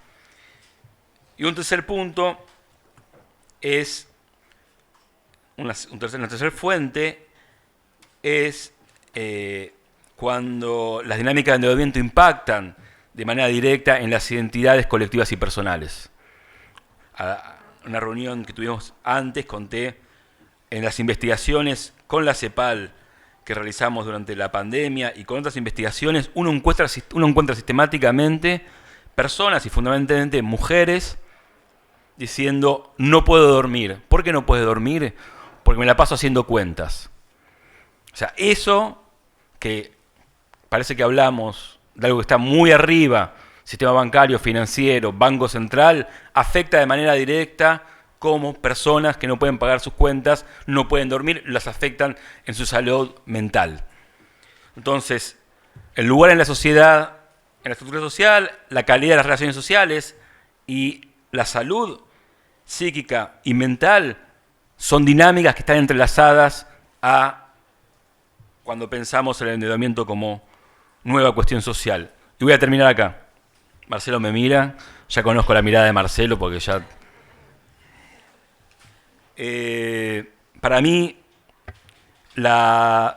Y un tercer punto es, una tercera fuente es cuando las dinámicas de endeudamiento impactan de manera directa en las identidades colectivas y personales. A una reunión que tuvimos antes conté en las investigaciones con la CEPAL que realizamos durante la pandemia y con otras investigaciones, uno encuentra sistemáticamente personas y fundamentalmente mujeres diciendo no puedo dormir. ¿Por qué no puedes dormir? Porque me la paso haciendo cuentas. O sea, eso que parece que hablamos de algo que está muy arriba, sistema bancario, financiero, banco central, afecta de manera directa cómo personas que no pueden pagar sus cuentas, no pueden dormir, las afectan en su salud mental. Entonces, el lugar en la sociedad, en la estructura social, la calidad de las relaciones sociales y la salud psíquica y mental son dinámicas que están entrelazadas a cuando pensamos en el endeudamiento como nueva cuestión social. Y voy a terminar acá. Marcelo me mira, ya conozco la mirada de Marcelo porque ya... para mí,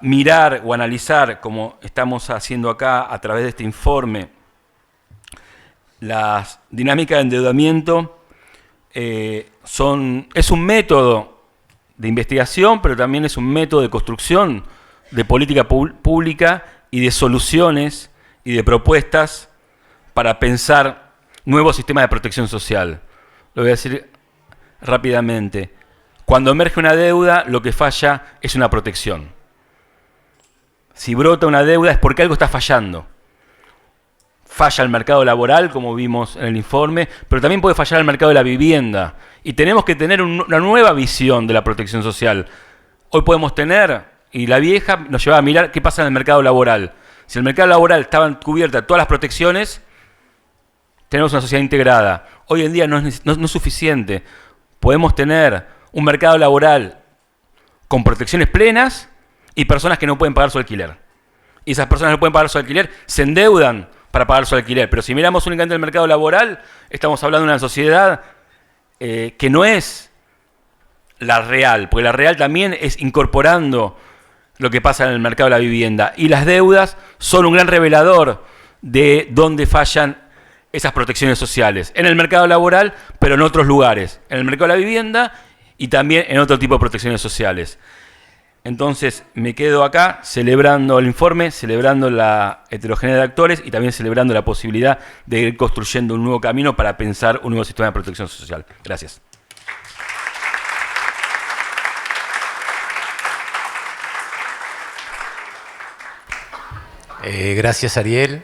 mirar o analizar, como estamos haciendo acá a través de este informe, las dinámicas de endeudamiento es un método de investigación, pero también es un método de construcción de política pública y de soluciones y de propuestas para pensar nuevos sistemas de protección social. Lo voy a decir rápidamente. Cuando emerge una deuda, lo que falla es una protección. Si brota una deuda es porque algo está fallando. Falla el mercado laboral, como vimos en el informe, pero también puede fallar el mercado de la vivienda. Y tenemos que tener una nueva visión de la protección social. Hoy podemos tener, y la vieja nos llevaba a mirar qué pasa en el mercado laboral. Si en el mercado laboral estaban cubiertas todas las protecciones, tenemos una sociedad integrada. Hoy en día no es suficiente. Podemos tener un mercado laboral con protecciones plenas y personas que no pueden pagar su alquiler. Y esas personas que no pueden pagar su alquiler se endeudan para pagar su alquiler. Pero si miramos únicamente el mercado laboral, estamos hablando de una sociedad que no es la real, porque la real también es incorporando lo que pasa en el mercado de la vivienda. Y las deudas son un gran revelador de dónde fallan esas protecciones sociales. En el mercado laboral, pero en otros lugares. En el mercado de la vivienda y también en otro tipo de protecciones sociales. Entonces, me quedo acá celebrando el informe, celebrando la heterogeneidad de actores y también celebrando la posibilidad de ir construyendo un nuevo camino para pensar un nuevo sistema de protección social. Gracias. Gracias, Ariel.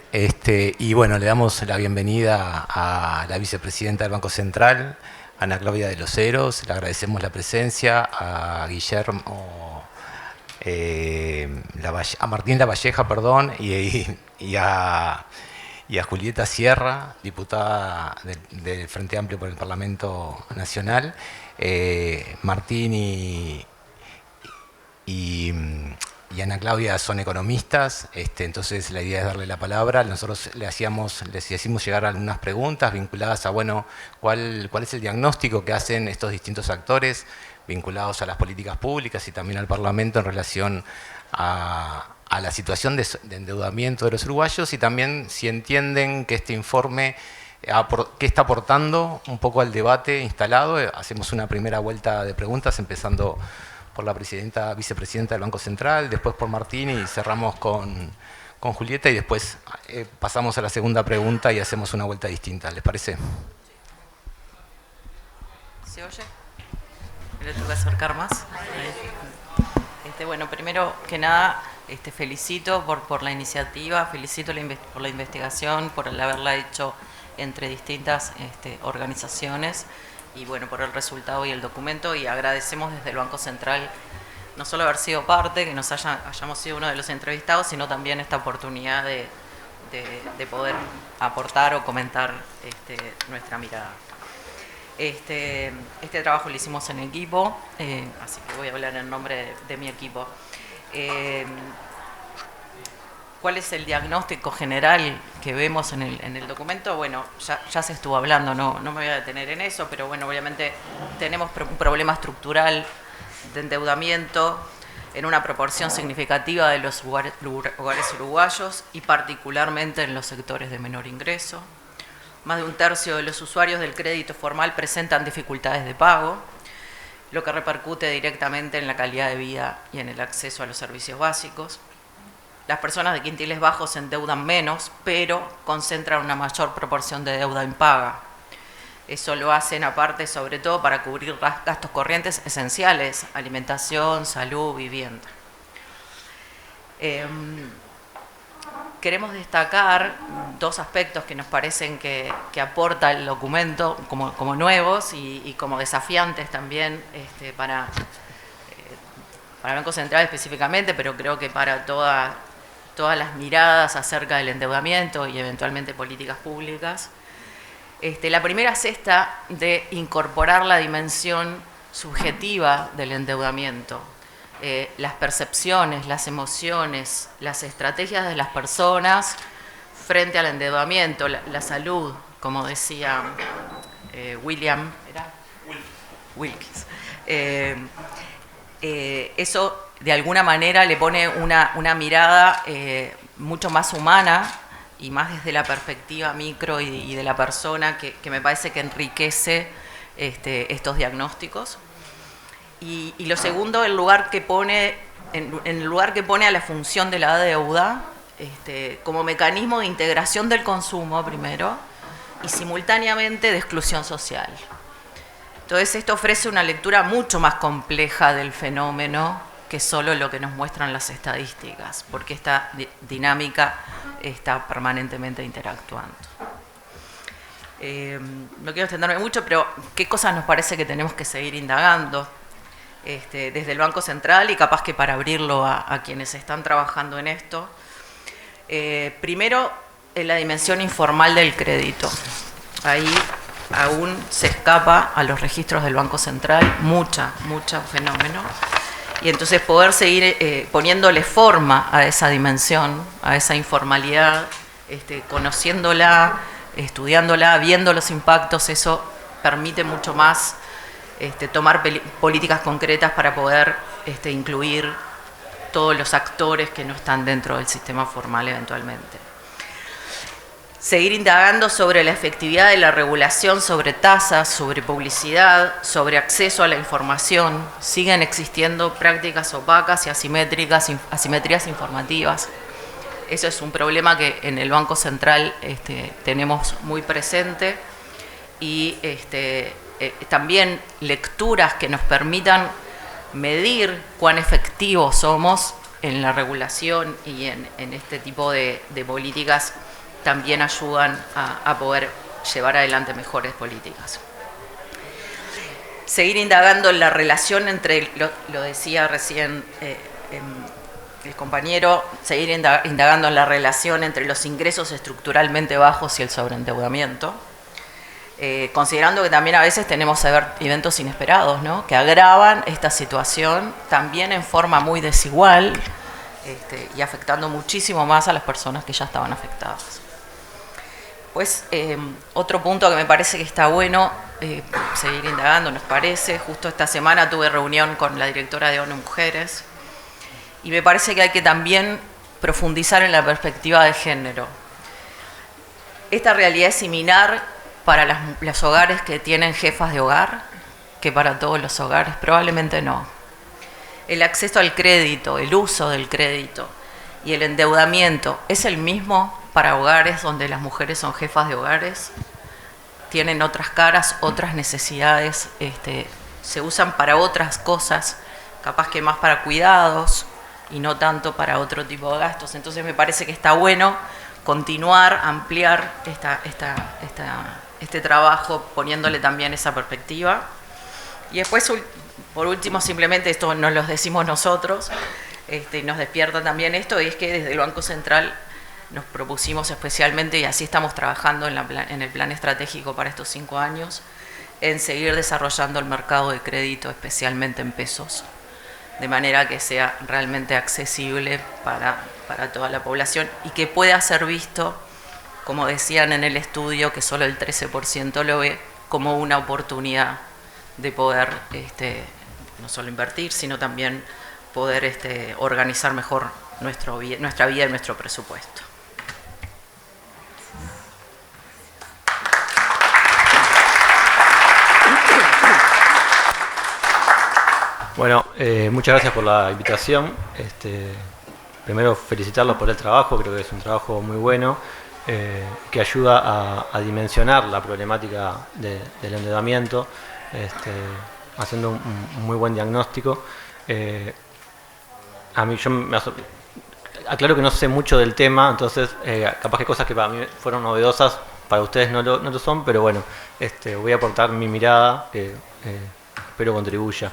Y bueno, le damos la bienvenida a la vicepresidenta del Banco Central, Ana Claudia de los Heros. Le agradecemos la presencia, a Guillermo, a Martín Lavalleja, perdón, y a Julieta Sierra, diputada del Frente Amplio por el Parlamento Nacional. Martín y Ana Claudia son economistas, entonces la idea es darle la palabra. Nosotros les hicimos llegar algunas preguntas vinculadas a, bueno, cuál es el diagnóstico que hacen estos distintos actores vinculados a las políticas públicas y también al Parlamento en relación a la situación de endeudamiento de los uruguayos y también si entienden que este informe qué está aportando un poco al debate instalado. Hacemos una primera vuelta de preguntas empezando por la vicepresidenta del Banco Central, después por Martín y cerramos con Julieta y después pasamos a la segunda pregunta y hacemos una vuelta distinta. ¿Les parece? ¿Se oye? ¿Le tengo que acercar más? Bueno, primero que nada, felicito por la iniciativa, felicito por la investigación, por el haberla hecho entre distintas organizaciones y bueno, por el resultado y el documento, y agradecemos desde el Banco Central no solo haber sido parte, que nos hayamos sido uno de los entrevistados, sino también esta oportunidad de poder aportar o comentar nuestra mirada. Este trabajo lo hicimos en equipo, así que voy a hablar en nombre de mi equipo. ¿Cuál es el diagnóstico general que vemos en el documento? Bueno, ya se estuvo hablando, no me voy a detener en eso, pero bueno, obviamente tenemos un problema estructural de endeudamiento en una proporción significativa de los hogares uruguayos y particularmente en los sectores de menor ingreso. Más de un tercio de los usuarios del crédito formal presentan dificultades de pago, lo que repercute directamente en la calidad de vida y en el acceso a los servicios básicos. Las personas de quintiles bajos se endeudan menos, pero concentran una mayor proporción de deuda impaga. Eso lo hacen aparte, sobre todo, para cubrir gastos corrientes esenciales, alimentación, salud, vivienda. Queremos destacar dos aspectos que nos parecen que aporta el documento como nuevos y como desafiantes también para Banco Central específicamente, pero creo que para todas las miradas acerca del endeudamiento y eventualmente políticas públicas. La primera es esta de incorporar la dimensión subjetiva del endeudamiento, las percepciones, las emociones, las estrategias de las personas frente al endeudamiento, la salud, como decía William Wilkins. Eso de alguna manera le pone una mirada mucho más humana y más desde la perspectiva micro y de la persona que me parece que enriquece estos diagnósticos. Y lo segundo, el lugar que pone, en el lugar que pone a la función de la deuda como mecanismo de integración del consumo primero y simultáneamente de exclusión social. Entonces esto ofrece una lectura mucho más compleja del fenómeno que solo lo que nos muestran las estadísticas, porque esta dinámica está permanentemente interactuando. No quiero extenderme mucho, pero ¿qué cosas nos parece que tenemos que seguir indagando desde el Banco Central y capaz que para abrirlo a quienes están trabajando en esto? Primero, en la dimensión informal del crédito. Ahí aún se escapa a los registros del Banco Central mucho fenómeno. Y entonces poder seguir poniéndole forma a esa dimensión, a esa informalidad, conociéndola, estudiándola, viendo los impactos, eso permite mucho más tomar políticas concretas para poder incluir todos los actores que no están dentro del sistema formal eventualmente. Seguir indagando sobre la efectividad de la regulación sobre tasas, sobre publicidad, sobre acceso a la información. Siguen existiendo prácticas opacas y asimetrías informativas. Eso es un problema que en el Banco Central tenemos muy presente y también lecturas que nos permitan medir cuán efectivos somos en la regulación y en este tipo de políticas también ayudan a poder llevar adelante mejores políticas. Seguir indagando en la relación entre, lo decía recién el compañero, seguir indagando en la relación entre los ingresos estructuralmente bajos y el sobreendeudamiento, considerando que también a veces tenemos eventos inesperados, ¿no?, que agravan esta situación también en forma muy desigual y afectando muchísimo más a las personas que ya estaban afectadas. Pues otro punto que me parece que está bueno seguir indagando, nos parece, justo esta semana tuve reunión con la directora de ONU Mujeres y me parece que hay que también profundizar en la perspectiva de género. Esta realidad es similar para los hogares que tienen jefas de hogar que para todos los hogares, probablemente no. El acceso al crédito, el uso del crédito y el endeudamiento es el mismo para hogares donde las mujeres son jefas de hogares, tienen otras caras, otras necesidades, se usan para otras cosas, capaz que más para cuidados y no tanto para otro tipo de gastos. Entonces me parece que está bueno continuar, ampliar este trabajo poniéndole también esa perspectiva. Y después, por último, simplemente esto nos lo decimos nosotros, y nos despierta también esto, y es que desde el Banco Central nos propusimos especialmente, y así estamos trabajando en el plan estratégico para estos 5 años, en seguir desarrollando el mercado de crédito, especialmente en pesos, de manera que sea realmente accesible para toda la población y que pueda ser visto, como decían en el estudio, que solo el 13% lo ve, como una oportunidad de poder no solo invertir, sino también poder organizar mejor nuestra vida y nuestro presupuesto. Bueno, muchas gracias por la invitación. Primero felicitarlos por el trabajo, creo que es un trabajo muy bueno, que ayuda a dimensionar la problemática del endeudamiento, haciendo un muy buen diagnóstico. A mí aclaro que no sé mucho del tema, entonces capaz que cosas que para mí fueron novedosas, para ustedes no lo son, pero bueno, voy a aportar mi mirada, que espero contribuya.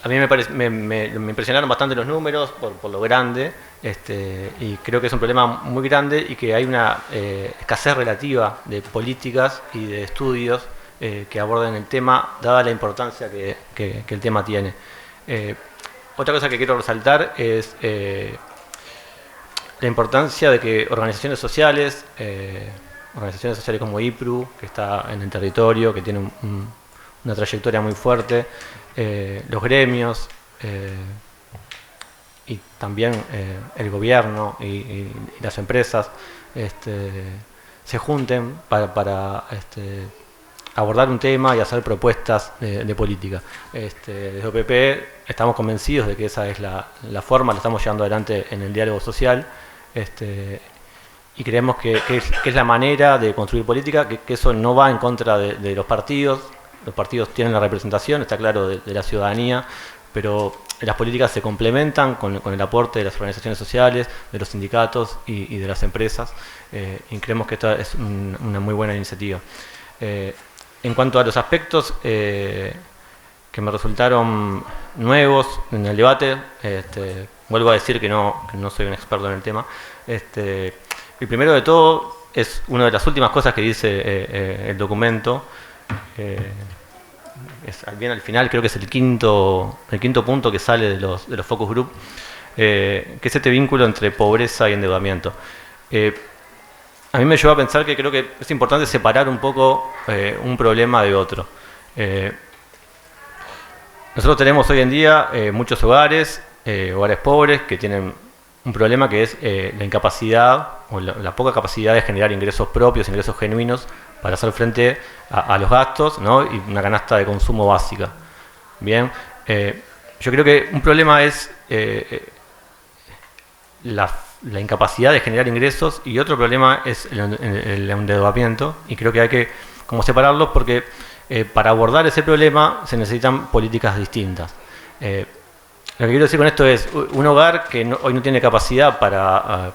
A mí me impresionaron bastante los números por lo grande, y creo que es un problema muy grande y que hay una escasez relativa de políticas y de estudios que aborden el tema, dada la importancia que el tema tiene. Otra cosa que quiero resaltar es la importancia de que organizaciones sociales como IPRU, que está en el territorio, que tiene una trayectoria muy fuerte, los gremios y también el gobierno y las empresas se junten para abordar un tema y hacer propuestas de política. Desde OPP estamos convencidos de que esa es la forma, la estamos llevando adelante en el diálogo social, y creemos que es la manera de construir política, que eso no va en contra de los partidos. Los partidos tienen la representación, está claro, de la ciudadanía, pero las políticas se complementan con el aporte de las organizaciones sociales, de los sindicatos y de las empresas, y creemos que esta es una muy buena iniciativa. En cuanto a los aspectos que me resultaron nuevos en el debate, vuelvo a decir que no soy un experto en el tema. El primero de todo es una de las últimas cosas que dice el documento. Bien al final, creo que es el quinto punto que sale de los focus group, que es este vínculo entre pobreza y endeudamiento. A mí me llevó a pensar que creo que es importante separar un poco un problema de otro. Nosotros tenemos hoy en día muchos hogares pobres que tienen un problema que es la incapacidad o la poca capacidad de generar ingresos propios, ingresos genuinos, para hacer frente a los gastos, ¿no? Y una canasta de consumo básica. Bien, yo creo que un problema es la incapacidad de generar ingresos, y otro problema es el endeudamiento, y creo que hay que como separarlos porque para abordar ese problema se necesitan políticas distintas. Lo que quiero decir con esto es, un hogar que hoy no tiene capacidad para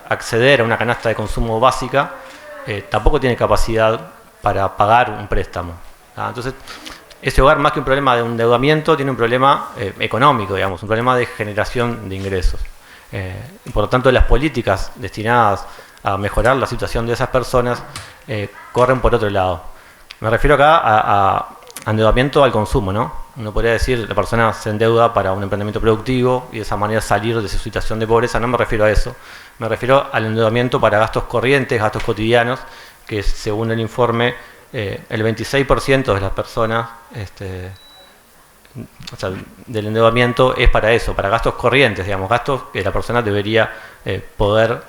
acceder a una canasta de consumo básica, tampoco tiene capacidad para pagar un préstamo. Entonces, ese hogar, más que un problema de endeudamiento, tiene un problema económico, digamos, un problema de generación de ingresos. Por lo tanto, las políticas destinadas a mejorar la situación de esas personas corren por otro lado. Me refiero acá a endeudamiento al consumo, ¿no? Uno podría decir, la persona se endeuda para un emprendimiento productivo y de esa manera salir de su situación de pobreza. No me refiero a eso. Me refiero al endeudamiento para gastos corrientes, gastos cotidianos, que según el informe, el 26% de las personas, o sea, del endeudamiento es para eso, para gastos corrientes, digamos, gastos que la persona debería poder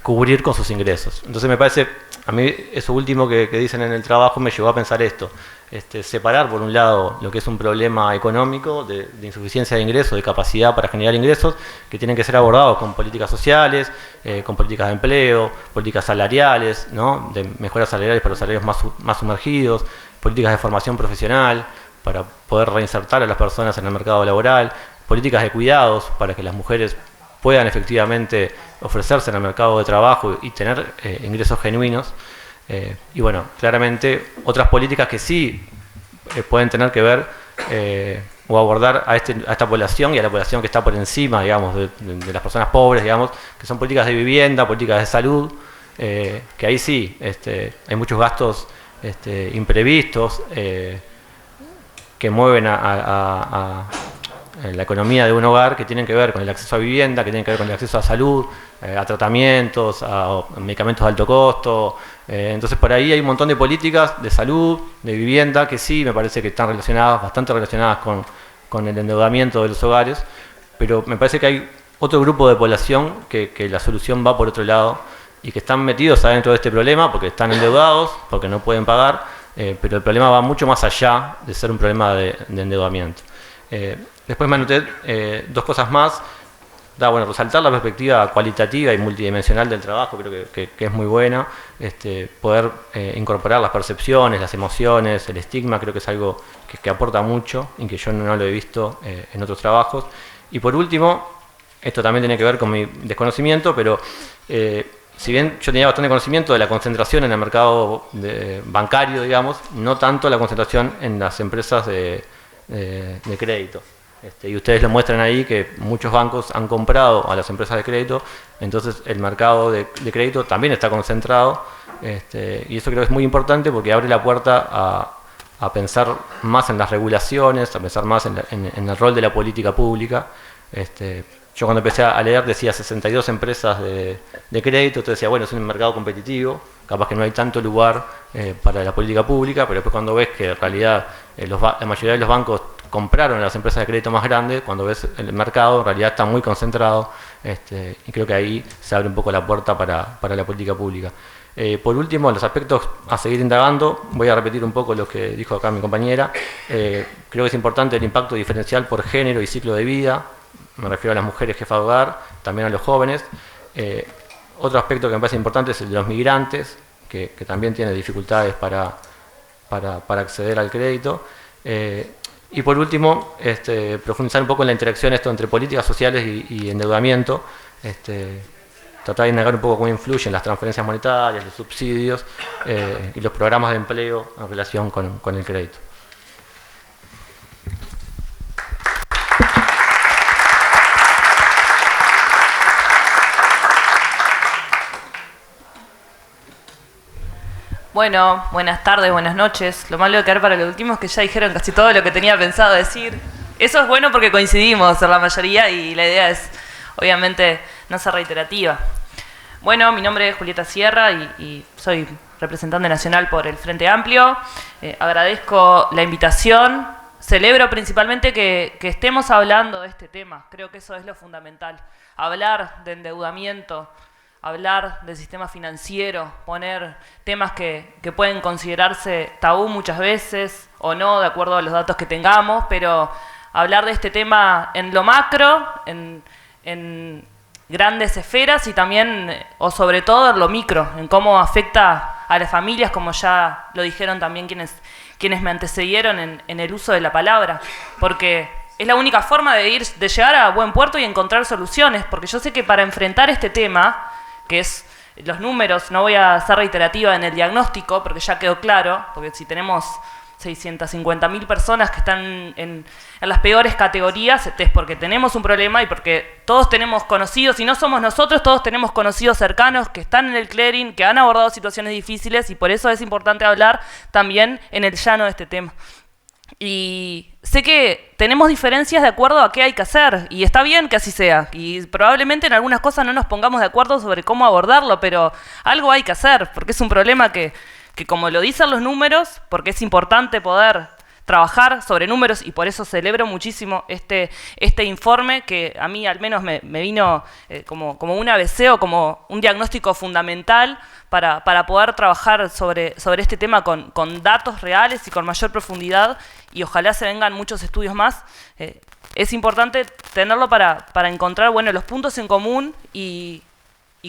cubrir con sus ingresos. Entonces me parece, a mí eso último que dicen en el trabajo me llevó a pensar esto, separar por un lado lo que es un problema económico de insuficiencia de ingresos, de capacidad para generar ingresos, que tienen que ser abordados con políticas sociales, con políticas de empleo, políticas salariales, ¿no? De mejoras salariales para los salarios más sumergidos, políticas de formación profesional para poder reinsertar a las personas en el mercado laboral, políticas de cuidados para que las mujeres puedan efectivamente ofrecerse en el mercado de trabajo y tener ingresos genuinos. Y bueno, claramente otras políticas que sí pueden tener que ver o abordar a esta población y a la población que está por encima, digamos, de las personas pobres, digamos, que son políticas de vivienda, políticas de salud, que ahí sí hay muchos gastos imprevistos que mueven a la economía de un hogar, que tienen que ver con el acceso a vivienda, que tienen que ver con el acceso a salud, a tratamientos, a medicamentos de alto costo. Entonces por ahí hay un montón de políticas de salud, de vivienda, que sí me parece que están relacionadas, bastante relacionadas con el endeudamiento de los hogares, pero me parece que hay otro grupo de población que la solución va por otro lado y que están metidos adentro de este problema porque están endeudados, porque no pueden pagar, pero el problema va mucho más allá de ser un problema de endeudamiento. Después me anoté dos cosas más. Bueno, resaltar la perspectiva cualitativa y multidimensional del trabajo, creo que es muy buena. Poder incorporar las percepciones, las emociones, el estigma, creo que es algo que aporta mucho y que yo no lo he visto en otros trabajos. Y por último, esto también tiene que ver con mi desconocimiento, pero si bien yo tenía bastante conocimiento de la concentración en el mercado bancario, digamos, no tanto la concentración en las empresas de crédito. Y ustedes lo muestran ahí que muchos bancos han comprado a las empresas de crédito, entonces el mercado de crédito también está concentrado, y eso creo que es muy importante porque abre la puerta a pensar más en las regulaciones, a pensar más en el rol de la política pública. Yo cuando empecé a leer decía 62 empresas de crédito, entonces decía, bueno, es un mercado competitivo, capaz que no hay tanto lugar para la política pública, pero después cuando ves que en realidad la mayoría de los bancos compraron a las empresas de crédito más grandes, cuando ves el mercado en realidad está muy concentrado, y creo que ahí se abre un poco la puerta para la política pública. Por último, los aspectos a seguir indagando, voy a repetir un poco lo que dijo acá mi compañera. Creo que es importante el impacto diferencial por género y ciclo de vida, me refiero a las mujeres jefas de hogar, también a los jóvenes. Otro aspecto que me parece importante es el de los migrantes, que también tiene dificultades para acceder al crédito. Y por último, profundizar un poco en la interacción entre políticas sociales y endeudamiento, tratar de indagar un poco cómo influyen las transferencias monetarias, los subsidios y los programas de empleo en relación con el crédito. Bueno, buenas tardes, buenas noches. Lo malo de quedar para lo último es que ya dijeron casi todo lo que tenía pensado decir. Eso es bueno porque coincidimos en la mayoría y la idea es, obviamente, no ser reiterativa. Bueno, mi nombre es Julieta Sierra y soy representante nacional por el Frente Amplio. Agradezco la invitación. Celebro principalmente que estemos hablando de este tema. Creo que eso es lo fundamental. Hablar de endeudamiento, hablar del sistema financiero, poner temas que pueden considerarse tabú muchas veces o no, de acuerdo a los datos que tengamos, pero hablar de este tema en lo macro, en grandes esferas y también, o sobre todo, en lo micro, en cómo afecta a las familias, como ya lo dijeron también quienes me antecedieron en el uso de la palabra, porque es la única forma de llegar a buen puerto y encontrar soluciones, porque yo sé que para enfrentar este tema, que es los números, no voy a ser reiterativa en el diagnóstico, porque ya quedó claro, porque si tenemos 650.000 personas que están en las peores categorías, es porque tenemos un problema y porque todos tenemos conocidos, y no somos nosotros, todos tenemos conocidos cercanos que están en el clearing, que han abordado situaciones difíciles, y por eso es importante hablar también en el llano de este tema. Y sé que tenemos diferencias de acuerdo a qué hay que hacer, y está bien que así sea, y probablemente en algunas cosas no nos pongamos de acuerdo sobre cómo abordarlo, pero algo hay que hacer, porque es un problema que como lo dicen los números, porque es importante poder trabajar sobre números, y por eso celebro muchísimo este informe, que a mí al menos me vino como un ABC o como un diagnóstico fundamental para poder trabajar sobre este tema con datos reales y con mayor profundidad, y ojalá se vengan muchos estudios más. Es importante tenerlo para encontrar, bueno, los puntos en común y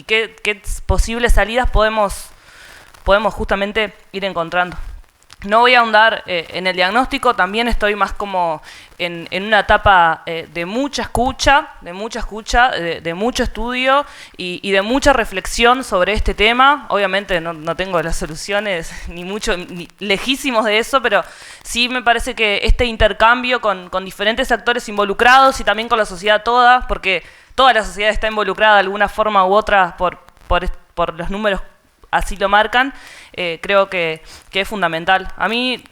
qué posibles salidas podemos justamente ir encontrando. No voy a ahondar en el diagnóstico, también estoy más como en una etapa de mucha escucha, de mucho estudio y de mucha reflexión sobre este tema. Obviamente no tengo las soluciones ni lejísimos de eso, pero sí me parece que este intercambio con diferentes actores involucrados y también con la sociedad toda, porque toda la sociedad está involucrada de alguna forma u otra por los números, así lo marcan, creo que es fundamental. A mí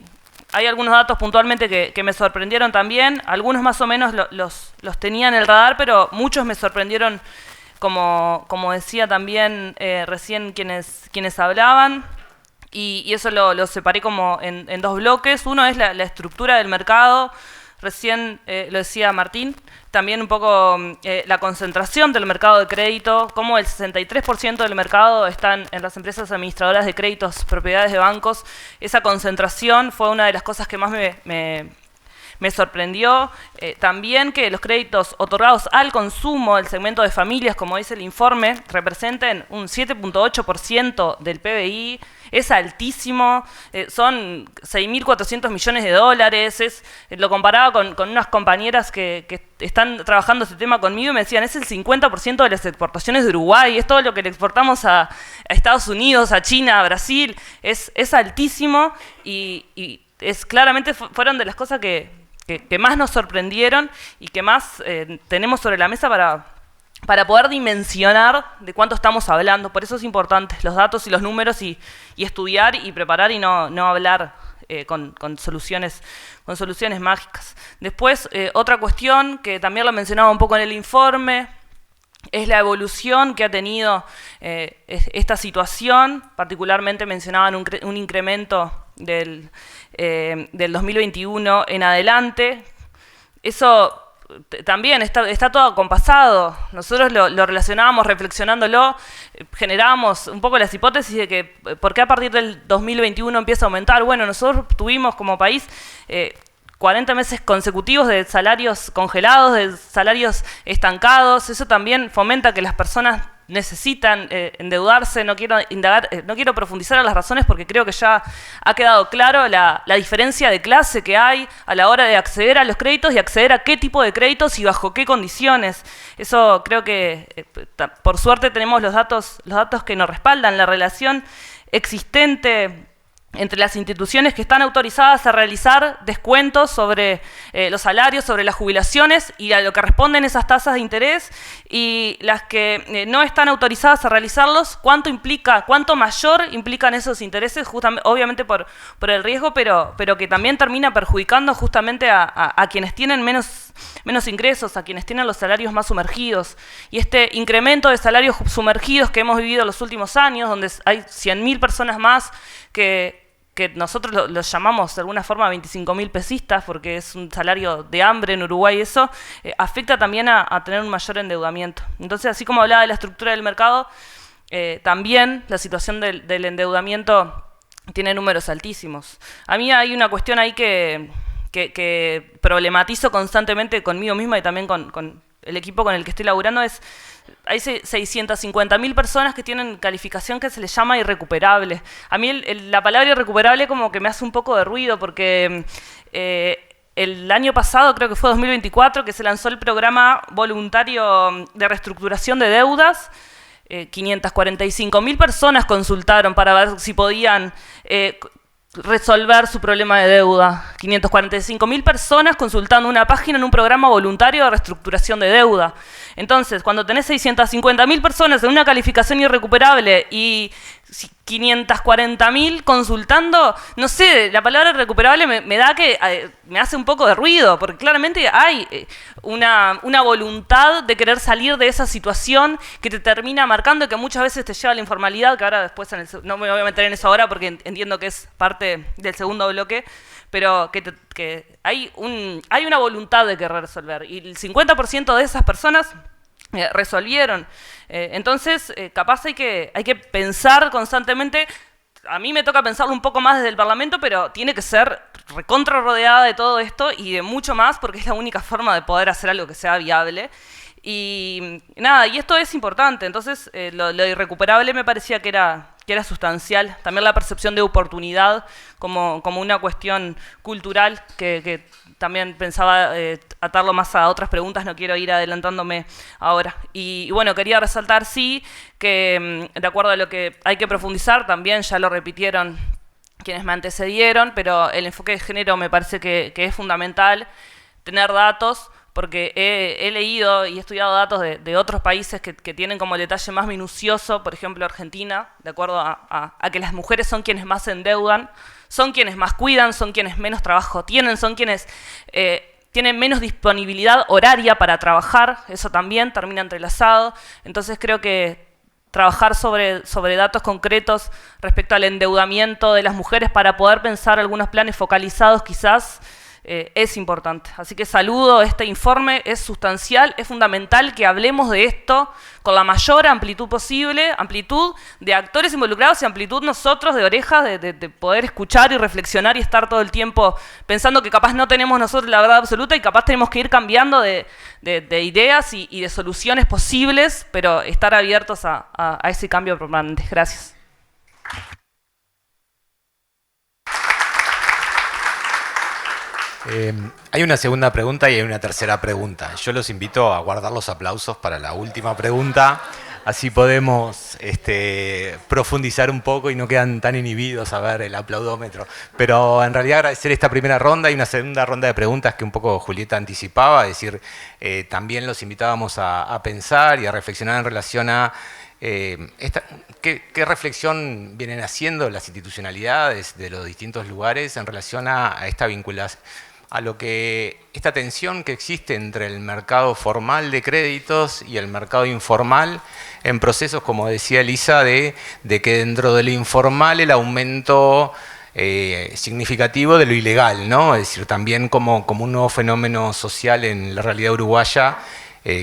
hay algunos datos puntualmente que me sorprendieron también. Algunos más o menos los tenía en el radar, pero muchos me sorprendieron, como decía también recién quienes hablaban. Y eso lo separé como en dos bloques. Uno es la estructura del mercado. Recién lo decía Martín, también un poco la concentración del mercado de crédito, como el 63% del mercado están en las empresas administradoras de créditos, propiedades de bancos. Esa concentración fue una de las cosas que más me sorprendió. También que los créditos otorgados al consumo del segmento de familias, como dice el informe, representen un 7.8% del PBI. Es altísimo, son 6.400 millones de dólares. Lo comparaba con unas compañeras que están trabajando este tema conmigo y me decían, es el 50% de las exportaciones de Uruguay, es todo lo que le exportamos a Estados Unidos, a China, a Brasil. Es altísimo y claramente fueron de las cosas que más nos sorprendieron y que más tenemos sobre la mesa para poder dimensionar de cuánto estamos hablando. Por eso es importante los datos y los números y estudiar y preparar y no hablar con soluciones mágicas. Después, otra cuestión que también lo mencionaba un poco en el informe, es la evolución que ha tenido esta situación. Particularmente mencionaban un incremento del 2021 en adelante. Eso también está todo acompasado. Nosotros lo relacionábamos reflexionándolo, generábamos un poco las hipótesis de que por qué a partir del 2021 empieza a aumentar. Bueno, nosotros tuvimos como país 40 meses consecutivos de salarios congelados, de salarios estancados. Eso también fomenta que las personas necesitan endeudarse. No quiero indagar, no quiero profundizar en las razones porque creo que ya ha quedado claro la diferencia de clase que hay a la hora de acceder a los créditos y acceder a qué tipo de créditos y bajo qué condiciones. Eso creo que por suerte tenemos los datos que nos respaldan la relación existente entre las instituciones que están autorizadas a realizar descuentos sobre los salarios, sobre las jubilaciones y a lo que responden esas tasas de interés, y las que no están autorizadas a realizarlos, cuánto mayor implican esos intereses, justamente, obviamente por el riesgo, pero que también termina perjudicando justamente a quienes tienen menos ingresos, a quienes tienen los salarios más sumergidos. Y este incremento de salarios sumergidos que hemos vivido en los últimos años, donde hay 100.000 personas más que nosotros los llamamos de alguna forma 25.000 pesistas, porque es un salario de hambre en Uruguay, eso afecta también a tener un mayor endeudamiento. Entonces, así como hablaba de la estructura del mercado, también la situación del endeudamiento tiene números altísimos. A mí hay una cuestión ahí que problematizo constantemente conmigo misma y también con el equipo con el que estoy laburando. Hay 650.000 personas que tienen calificación que se les llama irrecuperable. A mí la palabra irrecuperable como que me hace un poco de ruido porque el año pasado, creo que fue 2024, que se lanzó el programa voluntario de reestructuración de deudas. 545.000 personas consultaron para ver si podían resolver su problema de deuda. 545.000 personas consultando una página en un programa voluntario de reestructuración de deuda. Entonces, cuando tenés 650.000 personas en una calificación irrecuperable y 540.000 consultando, no sé, la palabra recuperable me hace un poco de ruido, porque claramente hay una voluntad de querer salir de esa situación que te termina marcando y que muchas veces te lleva a la informalidad, que ahora después no me voy a meter en eso ahora porque entiendo que es parte del segundo bloque, pero que hay una voluntad de querer resolver, y el 50% de esas personas resolvieron. Entonces, capaz hay que pensar constantemente. A mí me toca pensarlo un poco más desde el Parlamento, pero tiene que ser recontra rodeada de todo esto y de mucho más, porque es la única forma de poder hacer algo que sea viable. Y nada, y esto es importante. Entonces, lo irrecuperable me parecía que era sustancial. También la percepción de oportunidad como una cuestión cultural que también pensaba atarlo más a otras preguntas, no quiero ir adelantándome ahora. Y bueno, quería resaltar, sí, que de acuerdo a lo que hay que profundizar, también ya lo repitieron quienes me antecedieron, pero el enfoque de género me parece que es fundamental tener datos, porque he leído y he estudiado datos de otros países que tienen como el detalle más minucioso, por ejemplo Argentina, de acuerdo a que las mujeres son quienes más se endeudan, son quienes más cuidan, son quienes menos trabajo tienen, son quienes tienen menos disponibilidad horaria para trabajar, eso también termina entrelazado. Entonces creo que trabajar sobre datos concretos respecto al endeudamiento de las mujeres para poder pensar algunos planes focalizados quizás es importante. Así que saludo este informe, es sustancial, es fundamental que hablemos de esto con la mayor amplitud posible, amplitud de actores involucrados y amplitud nosotros de orejas, de poder escuchar y reflexionar y estar todo el tiempo pensando que capaz no tenemos nosotros la verdad absoluta y capaz tenemos que ir cambiando de ideas y de soluciones posibles, pero estar abiertos a ese cambio permanente. Gracias. Hay una segunda pregunta y hay una tercera pregunta. Yo los invito a guardar los aplausos para la última pregunta, así podemos profundizar un poco y no quedan tan inhibidos a ver el aplaudómetro. Pero en realidad agradecer esta primera ronda y una segunda ronda de preguntas que un poco Julieta anticipaba, es decir, también los invitábamos a pensar y a reflexionar en relación a ¿qué reflexión vienen haciendo las institucionalidades de los distintos lugares en relación a esta vinculación, a lo que esta tensión que existe entre el mercado formal de créditos y el mercado informal en procesos, como decía Elisa, de que dentro de lo informal el aumento significativo de lo ilegal, ¿no? Es decir, también como un nuevo fenómeno social en la realidad uruguaya,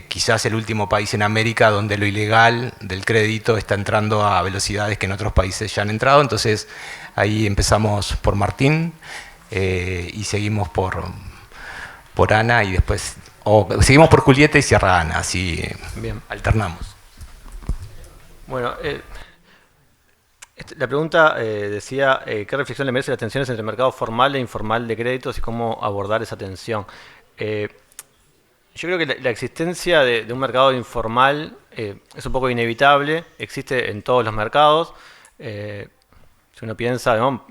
quizás el último país en América donde lo ilegal del crédito está entrando a velocidades que en otros países ya han entrado. Entonces ahí empezamos por Martín y seguimos por Ana y después, seguimos por Julieta y cierra Ana, así bien, alternamos. Bueno, la pregunta decía, ¿qué reflexión le merece las tensiones entre el mercado formal e informal de créditos y cómo abordar esa tensión? Yo creo que la existencia de un mercado informal es un poco inevitable, existe en todos los mercados. Si uno piensa, ¿no?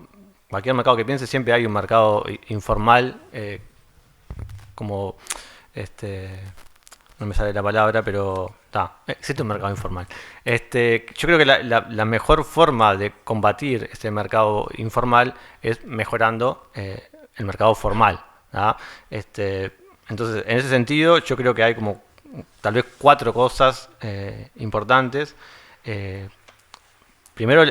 Cualquier mercado que piense, siempre hay un mercado informal, como, no me sale la palabra, pero existe un mercado informal. Yo creo que la mejor forma de combatir este mercado informal es mejorando el mercado formal, ¿no? Entonces, en ese sentido, yo creo que hay como tal vez 4 cosas importantes. Primero,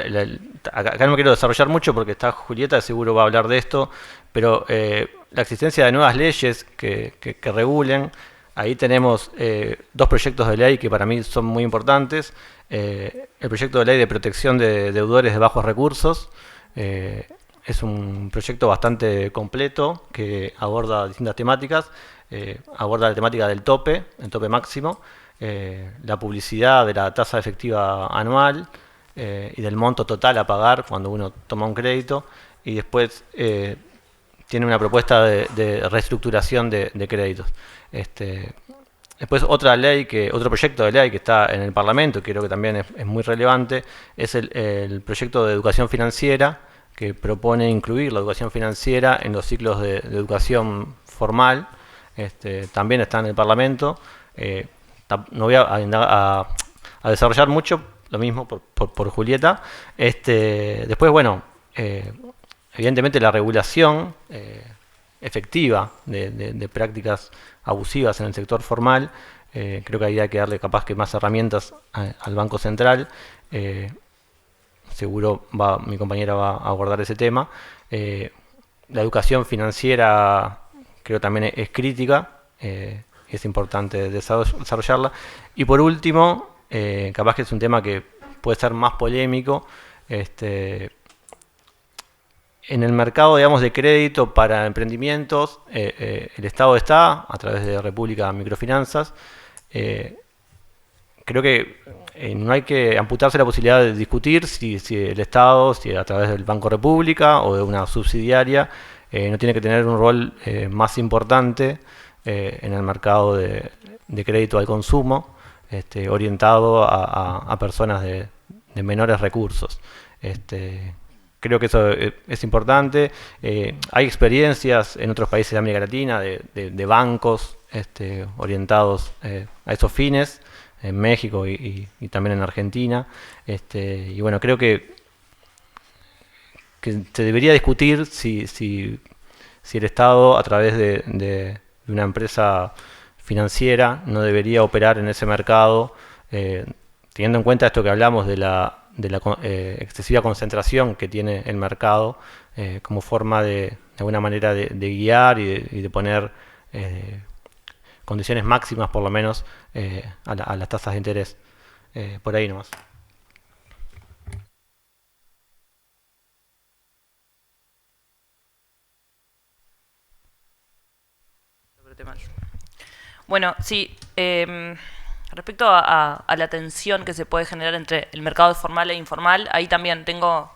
acá no me quiero desarrollar mucho porque está Julieta, seguro va a hablar de esto, pero la existencia de nuevas leyes que regulen, ahí tenemos 2 proyectos de ley que para mí son muy importantes. El proyecto de ley de protección de deudores de bajos recursos, es un proyecto bastante completo que aborda distintas temáticas. Aborda la temática del tope, el tope máximo, la publicidad de la tasa efectiva anual y del monto total a pagar cuando uno toma un crédito, y después tiene una propuesta de reestructuración de créditos. Después otro proyecto de ley que está en el Parlamento, que creo que también es muy relevante, es el proyecto de educación financiera, que propone incluir la educación financiera en los ciclos de educación formal. También está en el Parlamento. No voy a desarrollar mucho, lo mismo por Julieta. Después, bueno, evidentemente la regulación efectiva de prácticas abusivas en el sector formal, creo que ahí hay que darle capaz que más herramientas al Banco Central. Seguro mi compañera va a abordar ese tema. La educación financiera creo también es crítica, es importante desarrollarla. Y por último, capaz que es un tema que puede ser más polémico, en el mercado, digamos, de crédito para emprendimientos, el Estado está, a través de República Microfinanzas. Creo que no hay que amputarse la posibilidad de discutir si el Estado, si a través del Banco República o de una subsidiaria, no tiene que tener un rol más importante en el mercado de crédito al consumo, orientado a personas de menores recursos. Creo que eso es importante. Hay experiencias en otros países de América Latina de bancos orientados a esos fines, en México y también en Argentina. Y bueno, creo que que se debería discutir si el Estado, a través de una empresa financiera, no debería operar en ese mercado, teniendo en cuenta esto que hablamos de la excesiva concentración que tiene el mercado, como forma de alguna manera de guiar y de poner condiciones máximas, por lo menos, a las tasas de interés. Por ahí nomás. Bueno, sí, respecto a la tensión que se puede generar entre el mercado formal e informal, ahí también tengo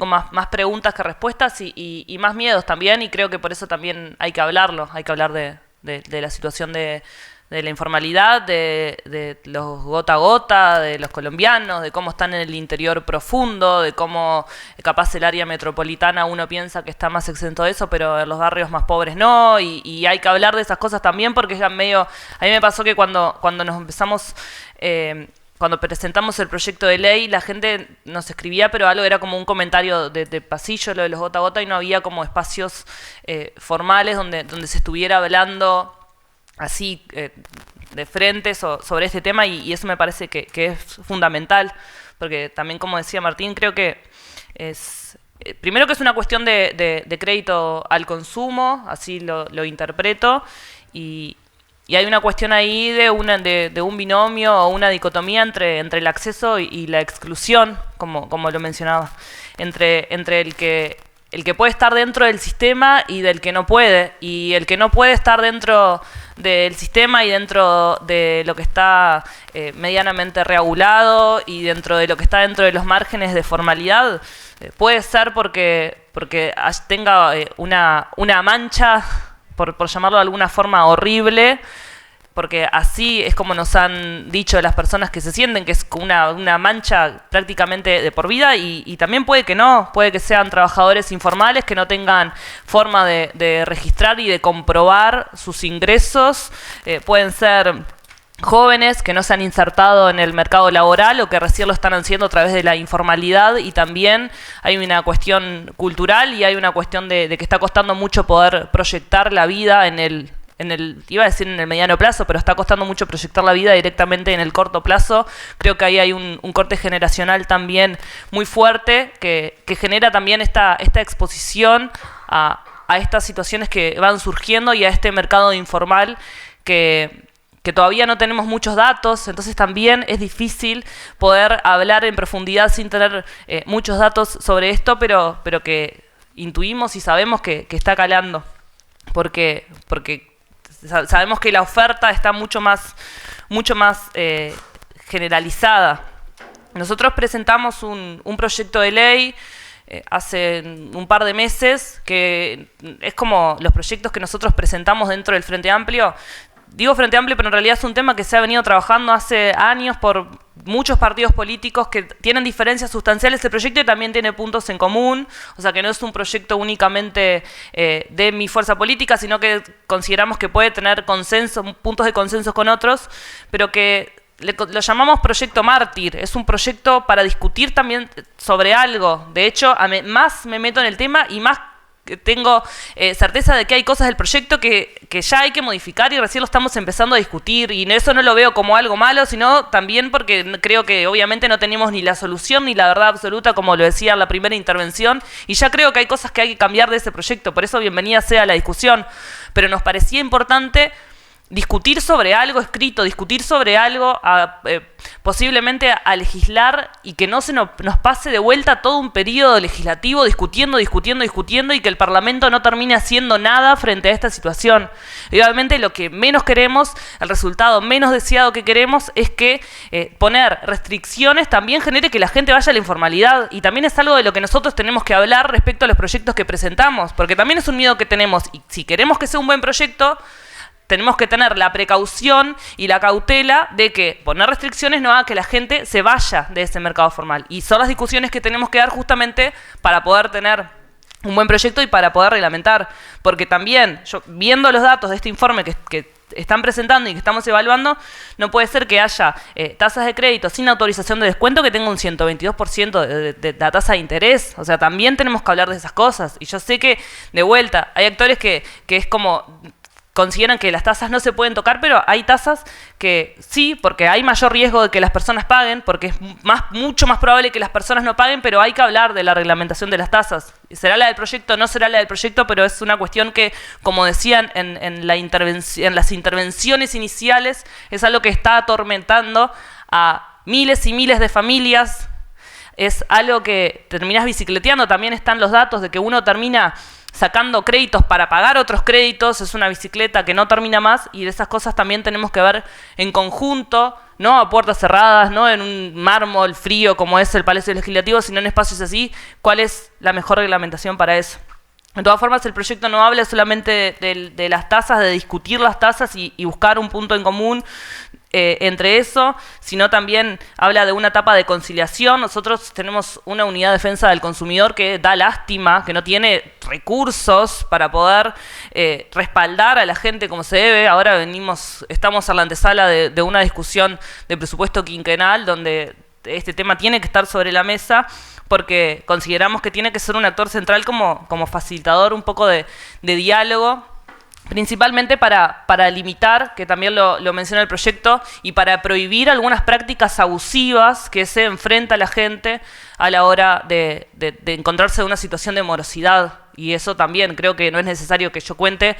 más preguntas que respuestas y más miedos también, y creo que por eso también hay que hablarlo, hay que hablar de la situación de la informalidad, de los gota a gota, de los colombianos, de cómo están en el interior profundo, de cómo capaz el área metropolitana uno piensa que está más exento de eso, pero en los barrios más pobres no, y hay que hablar de esas cosas también porque es medio... A mí me pasó que cuando nos empezamos... cuando presentamos el proyecto de ley, la gente nos escribía, pero algo era como un comentario de pasillo, lo de los gota a gota, y no había como espacios formales donde se estuviera hablando así de frente sobre este tema, y eso me parece que es fundamental, porque también, como decía Martín, creo que es... primero que es una cuestión de crédito al consumo, así lo interpreto, y hay una cuestión ahí de un binomio o una dicotomía entre el acceso y la exclusión, como lo mencionaba, entre el que puede estar dentro del sistema y del que no puede, y el que no puede estar dentro del sistema y dentro de lo que está medianamente regulado y dentro de lo que está dentro de los márgenes de formalidad, puede ser porque tenga una mancha, por llamarlo de alguna forma, horrible, porque así es como nos han dicho las personas que se sienten, que es una mancha prácticamente de por vida, y también puede que no, puede que sean trabajadores informales que no tengan forma de registrar y de comprobar sus ingresos, pueden ser jóvenes que no se han insertado en el mercado laboral o que recién lo están haciendo a través de la informalidad, y también hay una cuestión cultural y hay una cuestión de que está costando mucho poder proyectar la vida iba a decir en el mediano plazo, pero está costando mucho proyectar la vida directamente en el corto plazo. Creo que ahí hay un corte generacional también muy fuerte que genera también esta exposición a estas situaciones que van surgiendo y a este mercado informal que todavía no tenemos muchos datos, entonces también es difícil poder hablar en profundidad sin tener muchos datos sobre esto, pero que intuimos y sabemos que está calando, porque sabemos que la oferta está mucho más generalizada. Nosotros presentamos un proyecto de ley hace un par de meses, que es como los proyectos que nosotros presentamos dentro del Frente Amplio. Digo Frente Amplio, pero en realidad es un tema que se ha venido trabajando hace años por muchos partidos políticos que tienen diferencias sustanciales. El proyecto también tiene puntos en común, o sea que no es un proyecto únicamente de mi fuerza política, sino que consideramos que puede tener puntos de consenso con otros, pero que lo llamamos proyecto mártir. Es un proyecto para discutir también sobre algo. De hecho, más me meto en el tema y más tengo certeza de que hay cosas del proyecto que ya hay que modificar y recién lo estamos empezando a discutir, y eso no lo veo como algo malo, sino también porque creo que obviamente no tenemos ni la solución ni la verdad absoluta, como lo decía en la primera intervención, y ya creo que hay cosas que hay que cambiar de ese proyecto. Por eso bienvenida sea la discusión, pero nos parecía importante discutir sobre algo escrito, discutir sobre algo, posiblemente a legislar, y que no se nos pase de vuelta todo un periodo legislativo discutiendo, y que el Parlamento no termine haciendo nada frente a esta situación. Y obviamente lo que menos queremos, el resultado menos deseado que queremos, es que poner restricciones también genere que la gente vaya a la informalidad, y también es algo de lo que nosotros tenemos que hablar respecto a los proyectos que presentamos, porque también es un miedo que tenemos, y si queremos que sea un buen proyecto, tenemos que tener la precaución y la cautela de que poner restricciones no haga que la gente se vaya de ese mercado formal. Y son las discusiones que tenemos que dar justamente para poder tener un buen proyecto y para poder reglamentar. Porque también, yo viendo los datos de este informe que están presentando y que estamos evaluando, no puede ser que haya tasas de crédito sin autorización de descuento que tenga un 122% de la tasa de interés. O sea, también tenemos que hablar de esas cosas. Y yo sé que, de vuelta, hay actores que es como consideran que las tasas no se pueden tocar, pero hay tasas que sí, porque hay mayor riesgo de que las personas paguen, porque es mucho más probable que las personas no paguen, pero hay que hablar de la reglamentación de las tasas. ¿Será la del proyecto? No será la del proyecto, pero es una cuestión que, como decían en las intervenciones iniciales, es algo que está atormentando a miles y miles de familias. Es algo que terminás bicicleteando. También están los datos de que uno termina sacando créditos para pagar otros créditos, es una bicicleta que no termina más, y de esas cosas también tenemos que ver en conjunto, no a puertas cerradas, no en un mármol frío como es el Palacio Legislativo, sino en espacios así, cuál es la mejor reglamentación para eso. De todas formas, el proyecto no habla solamente de las tasas, de discutir las tasas y buscar un punto en común entre eso, sino también habla de una etapa de conciliación. Nosotros tenemos una unidad de defensa del consumidor que da lástima, que no tiene recursos para poder respaldar a la gente como se debe. Ahora estamos a la antesala de una discusión de presupuesto quinquenal donde este tema tiene que estar sobre la mesa, porque consideramos que tiene que ser un actor central como facilitador un poco de diálogo, principalmente para limitar, que también lo menciona el proyecto, y para prohibir algunas prácticas abusivas que se enfrenta la gente a la hora de encontrarse en una situación de morosidad. Y eso también creo que no es necesario que yo cuente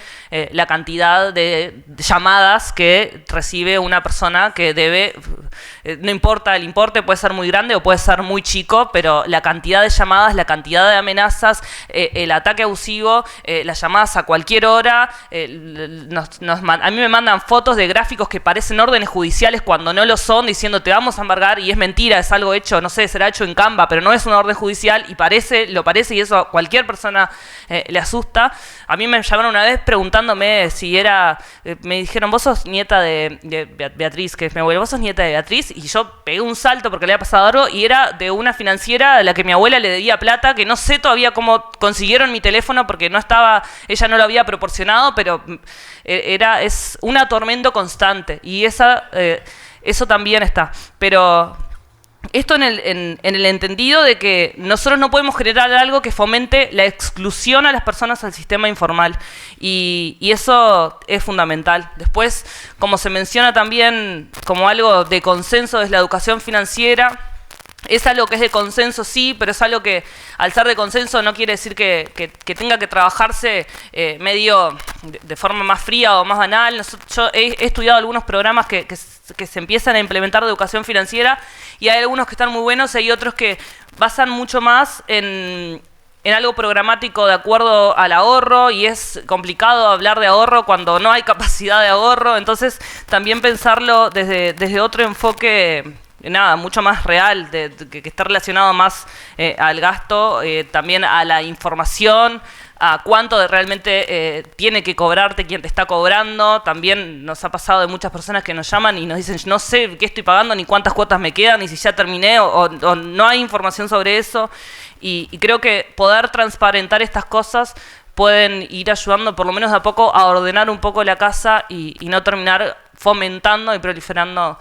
la cantidad de llamadas que recibe una persona que debe, no importa el importe, puede ser muy grande o puede ser muy chico, pero la cantidad de llamadas, la cantidad de amenazas, el ataque abusivo, las llamadas a cualquier hora, a mí me mandan fotos de gráficos que parecen órdenes judiciales cuando no lo son, diciendo te vamos a embargar, y es mentira, es algo hecho, no sé, será hecho en Canva, pero no es una orden judicial y lo parece, y eso a cualquier persona le asusta. A mí me llamaron una vez preguntándome si era, me dijeron, vos sos nieta de Beatriz, que es mi abuela, vos sos nieta de Beatriz, y yo pegué un salto porque le había pasado algo, y era de una financiera a la que mi abuela le debía plata, que no sé todavía cómo consiguieron mi teléfono porque ella no lo había proporcionado, pero es un atormento constante, y eso también está. Pero esto en el entendido de que nosotros no podemos generar algo que fomente la exclusión a las personas al sistema informal, y eso es fundamental. Después, como se menciona también como algo de consenso desde la educación financiera, es algo que es de consenso, sí, pero es algo que al ser de consenso no quiere decir que tenga que trabajarse medio de forma más fría o más banal. Yo he estudiado algunos programas que se empiezan a implementar de educación financiera, y hay algunos que están muy buenos y hay otros que basan mucho más en algo programático de acuerdo al ahorro, y es complicado hablar de ahorro cuando no hay capacidad de ahorro. Entonces también pensarlo desde otro enfoque, mucho más real, que está relacionado más al gasto, también a la información, a cuánto realmente tiene que cobrarte quien te está cobrando. También nos ha pasado de muchas personas que nos llaman y nos dicen, no sé qué estoy pagando, ni cuántas cuotas me quedan, ni si ya terminé, o no hay información sobre eso. Y creo que poder transparentar estas cosas pueden ir ayudando, por lo menos de a poco, a ordenar un poco la casa y no terminar fomentando y proliferando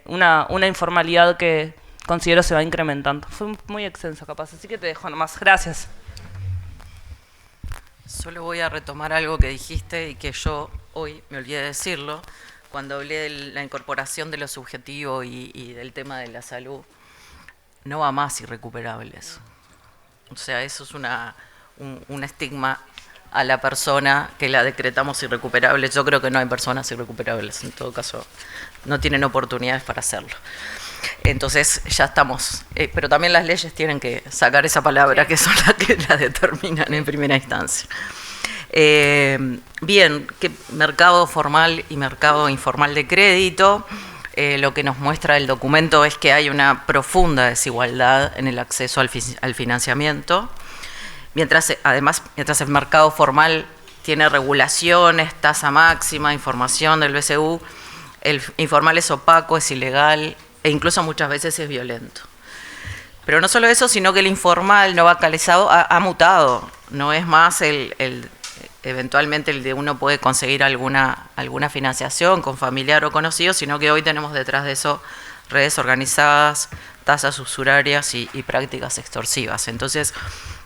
una informalidad que considero se va incrementando. Fue muy extenso capaz, así que te dejo nomás. Gracias. Solo voy a retomar algo que dijiste y que yo hoy me olvidé de decirlo, cuando hablé de la incorporación de lo subjetivo y del tema de la salud. No va más irrecuperables. O sea, eso es un estigma a la persona que la decretamos irrecuperable. Yo creo que no hay personas irrecuperables, en todo caso no tienen oportunidades para hacerlo. Entonces ya estamos, pero también las leyes tienen que sacar esa palabra, que son las que la determinan en primera instancia. Bien, ¿qué mercado formal y mercado informal de crédito? Lo que nos muestra el documento es que hay una profunda desigualdad en el acceso al financiamiento. Mientras el mercado formal tiene regulaciones, tasa máxima, información del BCU, el informal es opaco, es ilegal e incluso muchas veces es violento. Pero no solo eso, sino que el informal no bancalizado ha mutado. no es más eventualmente el de uno puede conseguir alguna financiación con familiar o conocido, sino que hoy tenemos detrás de eso redes organizadas, tasas usurarias y prácticas extorsivas. Entonces,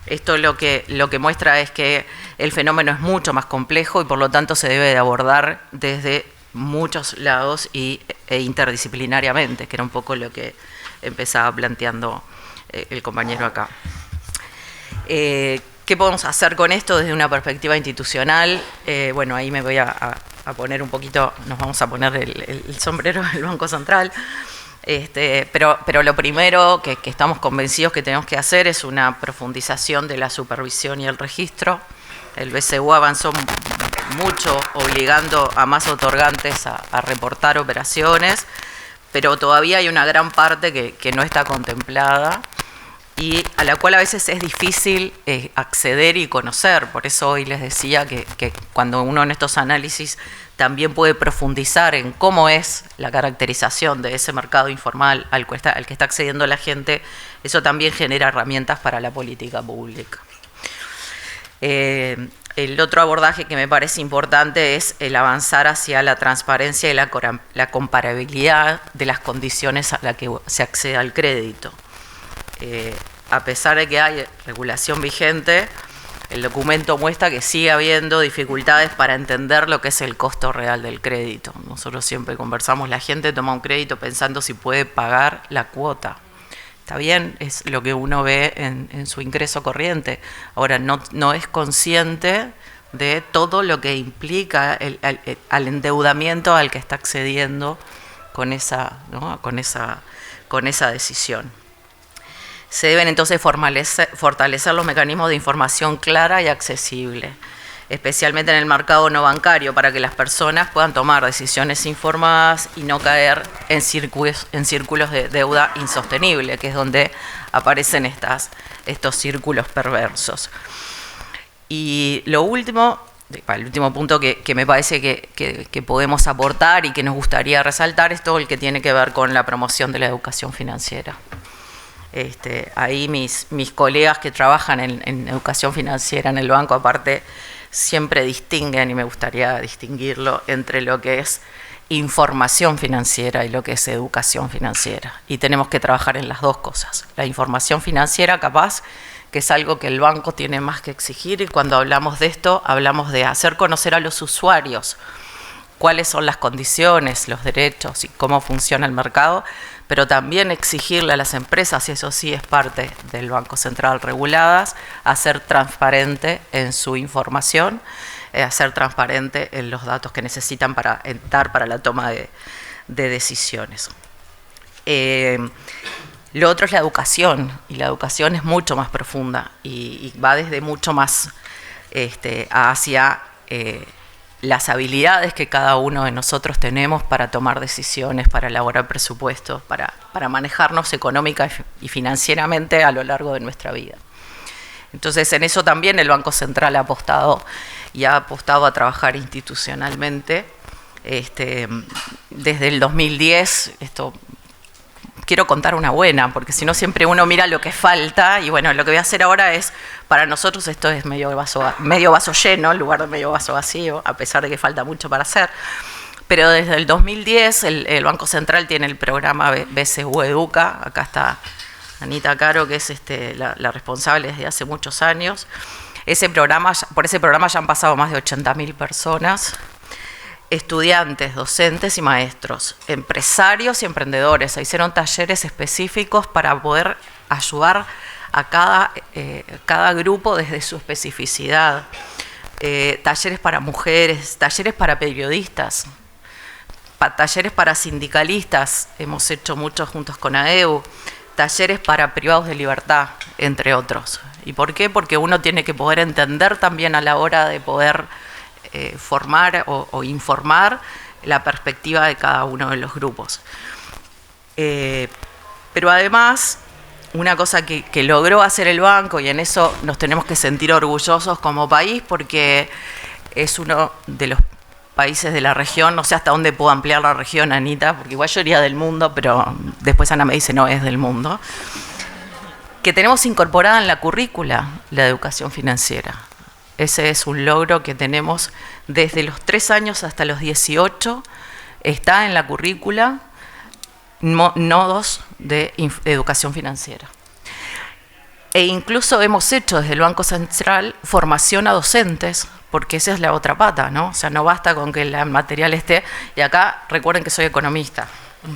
esto lo que muestra es que el fenómeno es mucho más complejo y por lo tanto se debe de abordar desde muchos lados e interdisciplinariamente, que era un poco lo que empezaba planteando el compañero acá. ¿Qué podemos hacer con esto desde una perspectiva institucional? Bueno, ahí me voy a poner un poquito, nos vamos a poner el sombrero del Banco Central. Pero lo primero que estamos convencidos que tenemos que hacer es una profundización de la supervisión y el registro. El BCU avanzó mucho obligando a más otorgantes a reportar operaciones, pero todavía hay una gran parte que no está contemplada y a la cual a veces es difícil acceder y conocer. Por eso hoy les decía que cuando uno en estos análisis también puede profundizar en cómo es la caracterización de ese mercado informal al que está accediendo la gente, eso también genera herramientas para la política pública. El otro abordaje que me parece importante es el avanzar hacia la transparencia y la comparabilidad de las condiciones a las que se accede al crédito. A pesar de que hay regulación vigente, el documento muestra que sigue habiendo dificultades para entender lo que es el costo real del crédito. Nosotros siempre conversamos, la gente toma un crédito pensando si puede pagar la cuota. Está bien, es lo que uno ve en su ingreso corriente. Ahora, no es consciente de todo lo que implica al endeudamiento al que está accediendo con esa decisión. Se deben entonces fortalecer los mecanismos de información clara y accesible, especialmente en el mercado no bancario, para que las personas puedan tomar decisiones informadas y no caer en círculos de deuda insostenible, que es donde aparecen estos círculos perversos. Y lo último, el último punto que me parece que podemos aportar y que nos gustaría resaltar es todo el que tiene que ver con la promoción de la educación financiera. Ahí mis colegas que trabajan en educación financiera en el banco, aparte, siempre distinguen, y me gustaría distinguirlo, entre lo que es información financiera y lo que es educación financiera. Y tenemos que trabajar en las dos cosas. La información financiera, capaz, que es algo que el banco tiene más que exigir, y cuando hablamos de esto, hablamos de hacer conocer a los usuarios cuáles son las condiciones, los derechos y cómo funciona el mercado, pero también exigirle a las empresas, y eso sí es parte del Banco Central reguladas, a ser transparente en su información, a ser transparente en los datos que necesitan para la toma de decisiones. Lo otro es la educación, y la educación es mucho más profunda y va desde mucho más hacia las habilidades que cada uno de nosotros tenemos para tomar decisiones, para elaborar presupuestos, para manejarnos económica y financieramente a lo largo de nuestra vida. Entonces, en eso también el Banco Central ha apostado a trabajar institucionalmente. Desde el 2010, quiero contar una buena, porque si no siempre uno mira lo que falta, y bueno, lo que voy a hacer ahora es, para nosotros esto es medio vaso lleno en lugar de medio vaso vacío, a pesar de que falta mucho para hacer. Pero desde el 2010 el Banco Central tiene el programa BCU Educa, acá está Anita Caro, que es la responsable desde hace muchos años. Por ese programa ya han pasado más de 80.000 personas, estudiantes, docentes y maestros, empresarios y emprendedores. Se hicieron talleres específicos para poder ayudar a cada grupo desde su especificidad. Talleres para mujeres, talleres para periodistas, talleres para sindicalistas, hemos hecho muchos juntos con AEU, talleres para privados de libertad, entre otros. ¿Y por qué? Porque uno tiene que poder entender también a la hora de poder formar o informar la perspectiva de cada uno de los grupos. Pero además, una cosa que logró hacer el banco, y en eso nos tenemos que sentir orgullosos como país, porque es uno de los países de la región, no sé hasta dónde puedo ampliar la región, Anita, porque igual yo iría del mundo, pero después Ana me dice no, es del mundo. que tenemos incorporada en la currícula la educación financiera. Ese es un logro que tenemos desde los 3 años hasta los 18, está en la currícula nodos de educación financiera. E incluso hemos hecho desde el Banco Central formación a docentes, porque esa es la otra pata, ¿no? O sea, no basta con que el material esté, y acá recuerden que soy economista,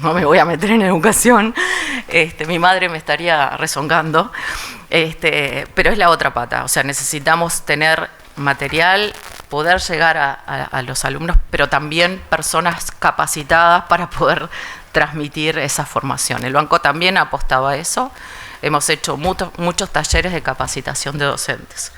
no me voy a meter en educación, mi madre me estaría rezongando, pero es la otra pata, o sea, necesitamos tener material, poder llegar a los alumnos, pero también personas capacitadas para poder transmitir esa formación. El banco también apostaba a eso. Hemos hecho muchos talleres de capacitación de docentes.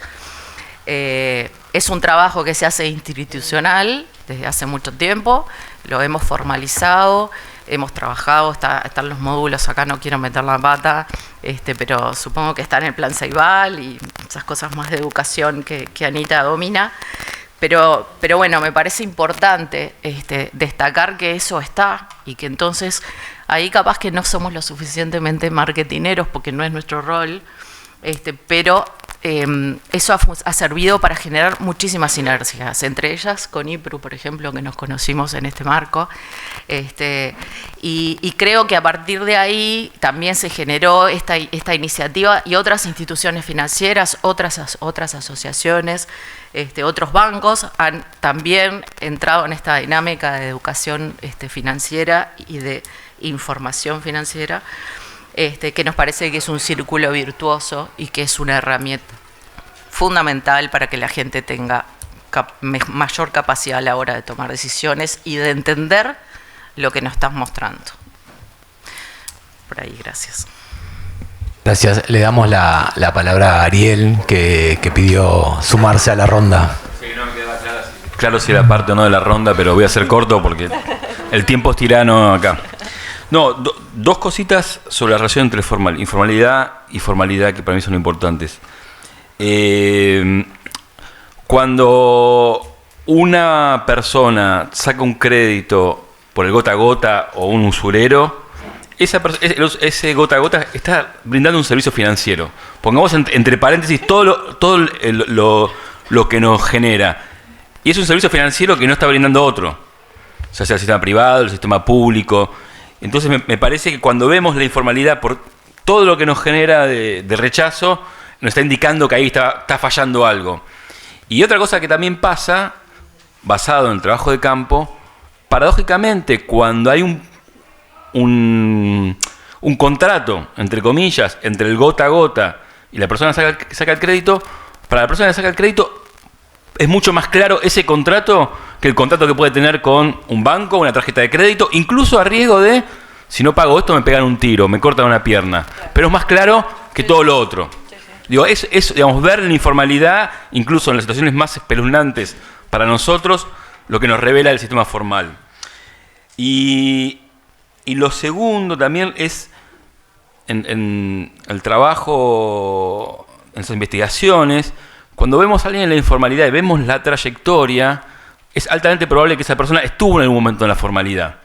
Es un trabajo que se hace institucional desde hace mucho tiempo, lo hemos formalizado, hemos trabajado, están los módulos, acá no quiero meter la pata, pero supongo que está en el plan Ceibal y esas cosas más de educación que Anita domina. Pero bueno, me parece importante destacar que eso está y que entonces ahí capaz que no somos lo suficientemente marketineros porque no es nuestro rol, pero eso ha servido para generar muchísimas sinergias, entre ellas con IPRU, por ejemplo, que nos conocimos en este marco, y creo que a partir de ahí también se generó esta iniciativa y otras instituciones financieras, otras asociaciones, otros bancos han también entrado en esta dinámica de educación financiera y de información financiera, que nos parece que es un círculo virtuoso y que es una herramienta fundamental para que la gente tenga mayor capacidad a la hora de tomar decisiones y de entender lo que nos estás mostrando. Por ahí, gracias. Gracias. Le damos la palabra a Ariel, que pidió sumarse a la ronda. Sí, no me queda claro si era parte o no de la ronda, pero voy a ser corto porque el tiempo es tirano acá. No, dos cositas sobre la relación entre informalidad y formalidad que para mí son importantes. Cuando una persona saca un crédito por el gota a gota o un usurero, ese gota a gota está brindando un servicio financiero. Pongamos entre paréntesis todo lo que nos genera. Y es un servicio financiero que no está brindando otro, o sea el sistema privado, el sistema público. Entonces me parece que cuando vemos la informalidad por todo lo que nos genera de rechazo, nos está indicando que ahí está fallando algo. Y otra cosa que también pasa, basado en el trabajo de campo, paradójicamente cuando hay un contrato, entre comillas, entre el gota a gota y la persona que saca el crédito, para la persona que saca el crédito es mucho más claro ese contrato que el contrato que puede tener con un banco, una tarjeta de crédito, incluso a riesgo de, si no pago esto me pegan un tiro, me cortan una pierna. Pero es más claro que todo lo otro. Digo, digamos, ver la informalidad, incluso en las situaciones más espeluznantes para nosotros, lo que nos revela el sistema formal. Y lo segundo también es en el trabajo, en sus investigaciones, cuando vemos a alguien en la informalidad y vemos la trayectoria, es altamente probable que esa persona estuvo en algún momento en la formalidad.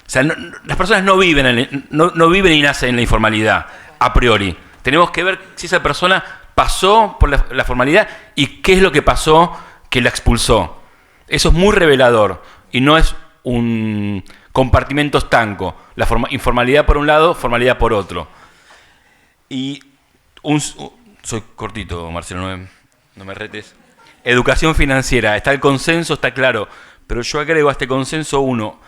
O sea, las personas no viven y nacen en la informalidad, a priori. Tenemos que ver si esa persona pasó por la formalidad y qué es lo que pasó que la expulsó. Eso es muy revelador y no es un compartimento estanco. La informalidad por un lado, formalidad por otro. Y soy cortito, Marcelo, no me retes. Educación financiera, está el consenso, está claro, pero yo agrego a este consenso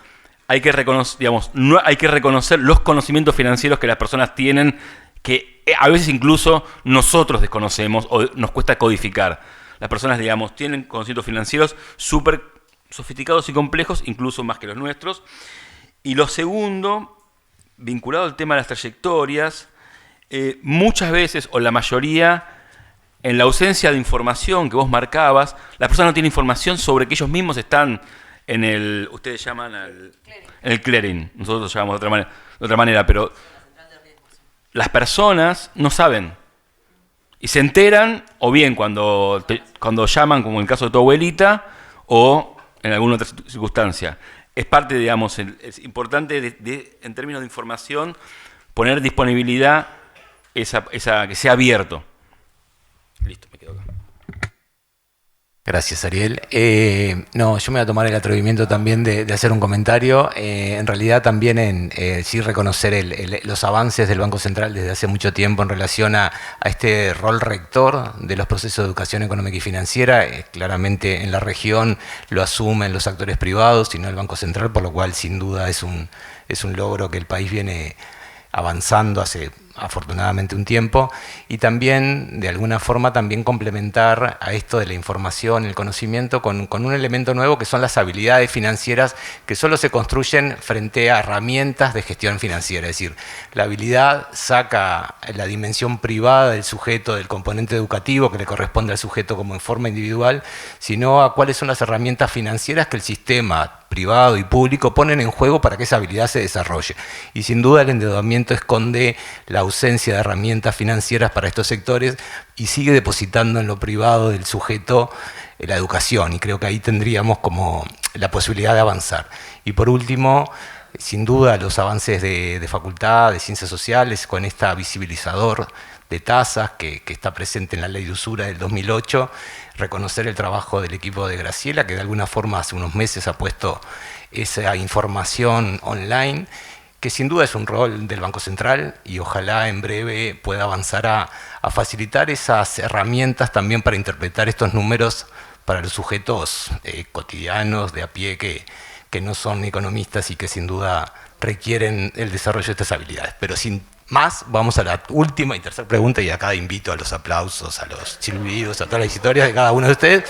hay que reconocer los conocimientos financieros que las personas tienen, que a veces incluso nosotros desconocemos o nos cuesta codificar. Las personas, tienen conocimientos financieros súper sofisticados y complejos, incluso más que los nuestros. Y lo segundo, vinculado al tema de las trayectorias, muchas veces, o la mayoría, en la ausencia de información que vos marcabas, las personas no tienen información sobre que ellos mismos están en ustedes llaman en el clearing, nosotros lo llamamos de otra manera, pero las personas no saben. Y se enteran, o bien cuando llaman, como en el caso de tu abuelita, o en alguna otra circunstancia. Es parte, es importante en términos de información, poner disponibilidad que sea abierto. Listo, me quedo acá. Gracias, Ariel. No, yo me voy a tomar el atrevimiento también de hacer un comentario. En realidad también sí reconocer los avances del Banco Central desde hace mucho tiempo en relación a este rol rector de los procesos de educación económica y financiera. Claramente en la región lo asumen los actores privados y no el Banco Central, por lo cual sin duda es un logro que el país viene avanzando hace afortunadamente un tiempo, y también de alguna forma también complementar a esto de la información, el conocimiento con un elemento nuevo que son las habilidades financieras, que solo se construyen frente a herramientas de gestión financiera. Es decir, la habilidad saca la dimensión privada del sujeto, del componente educativo que le corresponde al sujeto como en forma individual, sino a cuáles son las herramientas financieras que el sistema privado y público ponen en juego para que esa habilidad se desarrolle. Y sin duda el endeudamiento esconde la ausencia de herramientas financieras para estos sectores y sigue depositando en lo privado del sujeto la educación, y creo que ahí tendríamos como la posibilidad de avanzar. Y por último, sin duda los avances de facultad, de ciencias sociales, con esta visibilizador de tasas que está presente en la Ley de Usura del 2008, reconocer el trabajo del equipo de Graciela, que de alguna forma hace unos meses ha puesto esa información online, que sin duda es un rol del Banco Central, y ojalá en breve pueda avanzar a facilitar esas herramientas también para interpretar estos números para los sujetos cotidianos, de a pie, que no son economistas y que sin duda requieren el desarrollo de estas habilidades. Pero sin más, vamos a la última y tercera pregunta, y acá invito a los aplausos, a los silbidos, a todas las historias de cada uno de ustedes.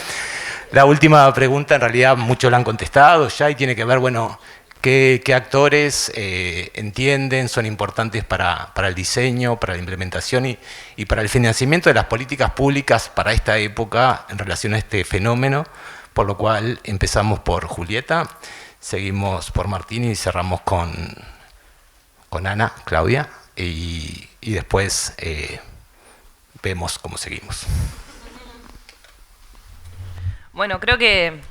La última pregunta, en realidad muchos la han contestado ya, y tiene que ver, bueno, qué actores entienden, son importantes para el diseño, para la implementación y para el financiamiento de las políticas públicas para esta época en relación a este fenómeno, por lo cual empezamos por Julieta, seguimos por Martín y cerramos con Ana, Claudia, y después vemos cómo seguimos. Bueno, creo que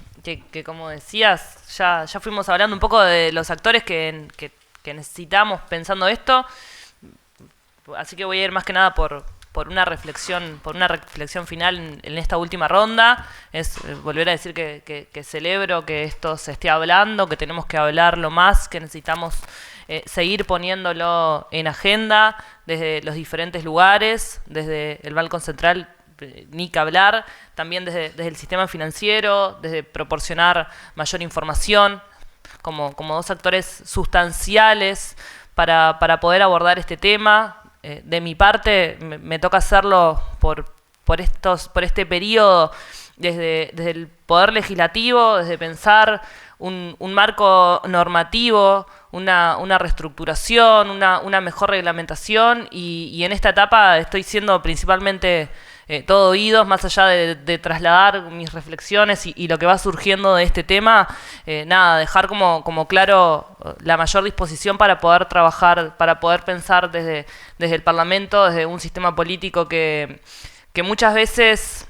como decías, ya fuimos hablando un poco de los actores que necesitamos pensando esto, así que voy a ir más que nada por una reflexión final en esta última ronda. Es volver a decir que celebro que esto se esté hablando, que tenemos que hablarlo más, que necesitamos seguir poniéndolo en agenda desde los diferentes lugares, desde el Banco Central, ni que hablar, también desde el sistema financiero, desde proporcionar mayor información, como dos actores sustanciales para poder abordar este tema. De mi parte, me toca hacerlo por este periodo desde el Poder Legislativo, desde pensar un marco normativo, una reestructuración, una mejor reglamentación, y en esta etapa estoy siendo principalmente todo oídos, más allá de trasladar mis reflexiones y lo que va surgiendo de este tema. Dejar como claro la mayor disposición para poder trabajar, para poder pensar desde el Parlamento, desde un sistema político que muchas veces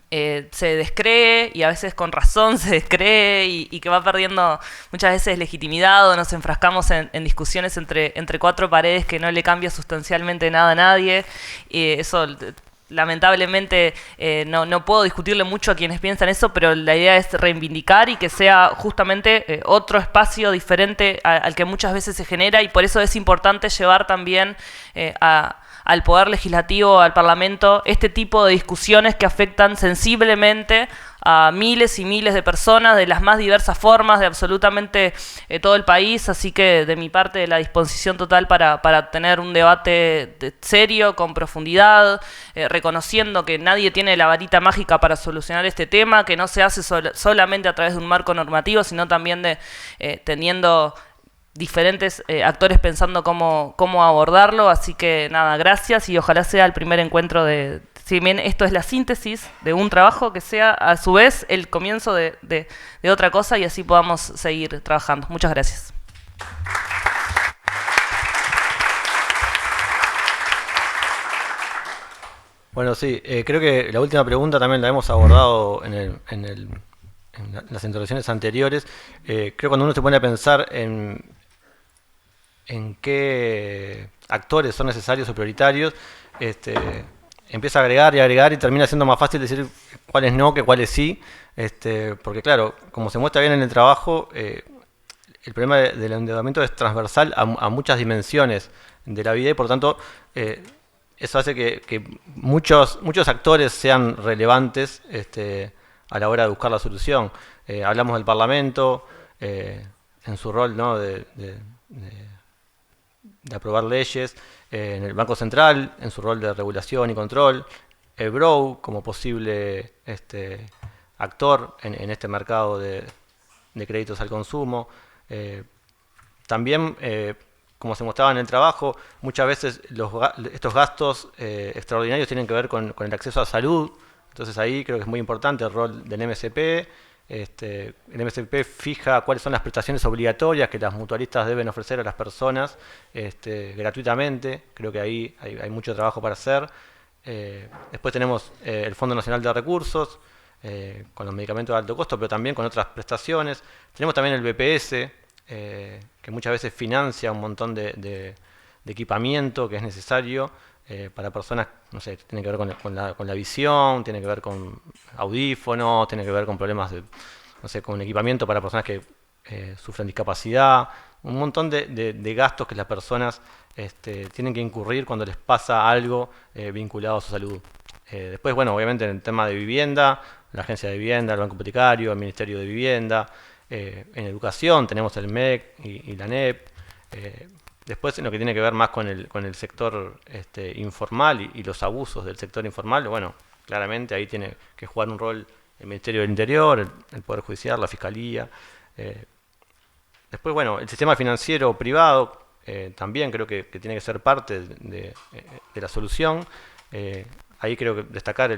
se descree, y a veces con razón se descree, y que va perdiendo muchas veces legitimidad, o nos enfrascamos en discusiones entre cuatro paredes que no le cambia sustancialmente nada a nadie. Eso lamentablemente no puedo discutirle mucho a quienes piensan eso, pero la idea es reivindicar y que sea justamente otro espacio diferente al que muchas veces se genera, y por eso es importante llevar también al Poder Legislativo, al Parlamento, este tipo de discusiones que afectan sensiblemente a miles y miles de personas de las más diversas formas, de absolutamente todo el país. Así que de mi parte, la disposición total para tener un debate serio, con profundidad, reconociendo que nadie tiene la varita mágica para solucionar este tema, que no se hace solamente a través de un marco normativo, sino también teniendo diferentes actores pensando cómo abordarlo. Así que nada, gracias, y ojalá sea el primer encuentro si bien esto es la síntesis de un trabajo, que sea a su vez el comienzo de otra cosa, y así podamos seguir trabajando. Muchas gracias. Bueno, sí, creo que la última pregunta también la hemos abordado en las introducciones anteriores. Creo que cuando uno se pone a pensar en en qué actores son necesarios o prioritarios, empieza a agregar y termina siendo más fácil decir cuáles no que cuáles sí, porque claro, como se muestra bien en el trabajo, el problema del endeudamiento es transversal a muchas dimensiones de la vida y por tanto eso hace que muchos actores sean relevantes a la hora de buscar la solución. Hablamos del Parlamento en su rol, ¿no?, de aprobar leyes, en el Banco Central en su rol de regulación y control, el BROW como posible actor en este mercado de créditos al consumo. También, como se mostraba en el trabajo, muchas veces estos gastos extraordinarios tienen que ver con el acceso a salud. Entonces ahí creo que es muy importante el rol del MSP. El MSP fija cuáles son las prestaciones obligatorias que las mutualistas deben ofrecer a las personas gratuitamente. Creo que ahí hay mucho trabajo para hacer. Después tenemos el Fondo Nacional de Recursos, con los medicamentos de alto costo, pero también con otras prestaciones. Tenemos también el BPS, que muchas veces financia un montón de equipamiento que es necesario para personas, no sé, tiene que ver con la visión, tiene que ver con audífonos, tiene que ver con problemas no sé, con equipamiento para personas que sufren discapacidad, un montón de gastos que las personas tienen que incurrir cuando les pasa algo vinculado a su salud. Después, bueno, obviamente en el tema de vivienda, la Agencia de Vivienda, el Banco Hipotecario, el Ministerio de Vivienda. En educación tenemos el MEC y la ANEP. Después en lo que tiene que ver más con el sector informal y los abusos del sector informal, bueno, claramente ahí tiene que jugar un rol el Ministerio del Interior, el Poder Judicial, la Fiscalía. Después, bueno, el sistema financiero privado también creo que tiene que ser parte de la solución. Ahí creo que destacar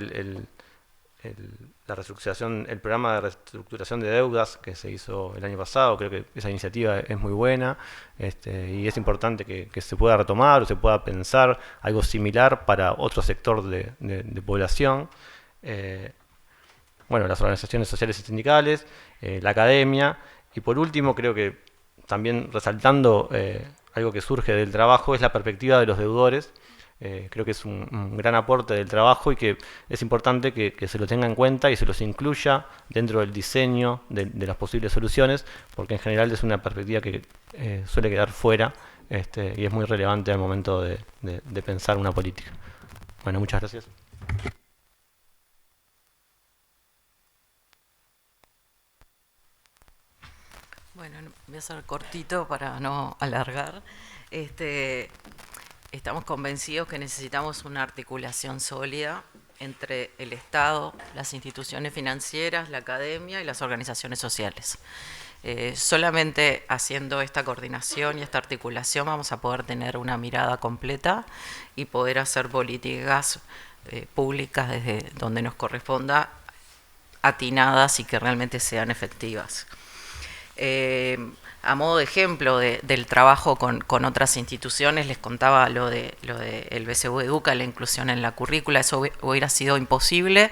la reestructuración, el programa de reestructuración de deudas que se hizo el año pasado. Creo que esa iniciativa es muy buena y es importante que se pueda retomar o se pueda pensar algo similar para otro sector de población. Bueno, las organizaciones sociales y sindicales, la academia y por último creo que también resaltando algo que surge del trabajo es la perspectiva de los deudores. Creo que es un gran aporte del trabajo y que es importante que se lo tenga en cuenta y se los incluya dentro del diseño de las posibles soluciones, porque en general es una perspectiva que suele quedar fuera y es muy relevante al momento de pensar una política. Bueno, muchas gracias. Bueno, voy a ser cortito para no alargar. Estamos convencidos que necesitamos una articulación sólida entre el Estado, las instituciones financieras, la academia y las organizaciones sociales. Solamente haciendo esta coordinación y esta articulación vamos a poder tener una mirada completa y poder hacer políticas públicas desde donde nos corresponda, atinadas y que realmente sean efectivas. A modo de ejemplo del trabajo con otras instituciones, les contaba lo de el BCU Educa, la inclusión en la currícula. Eso hubiera sido imposible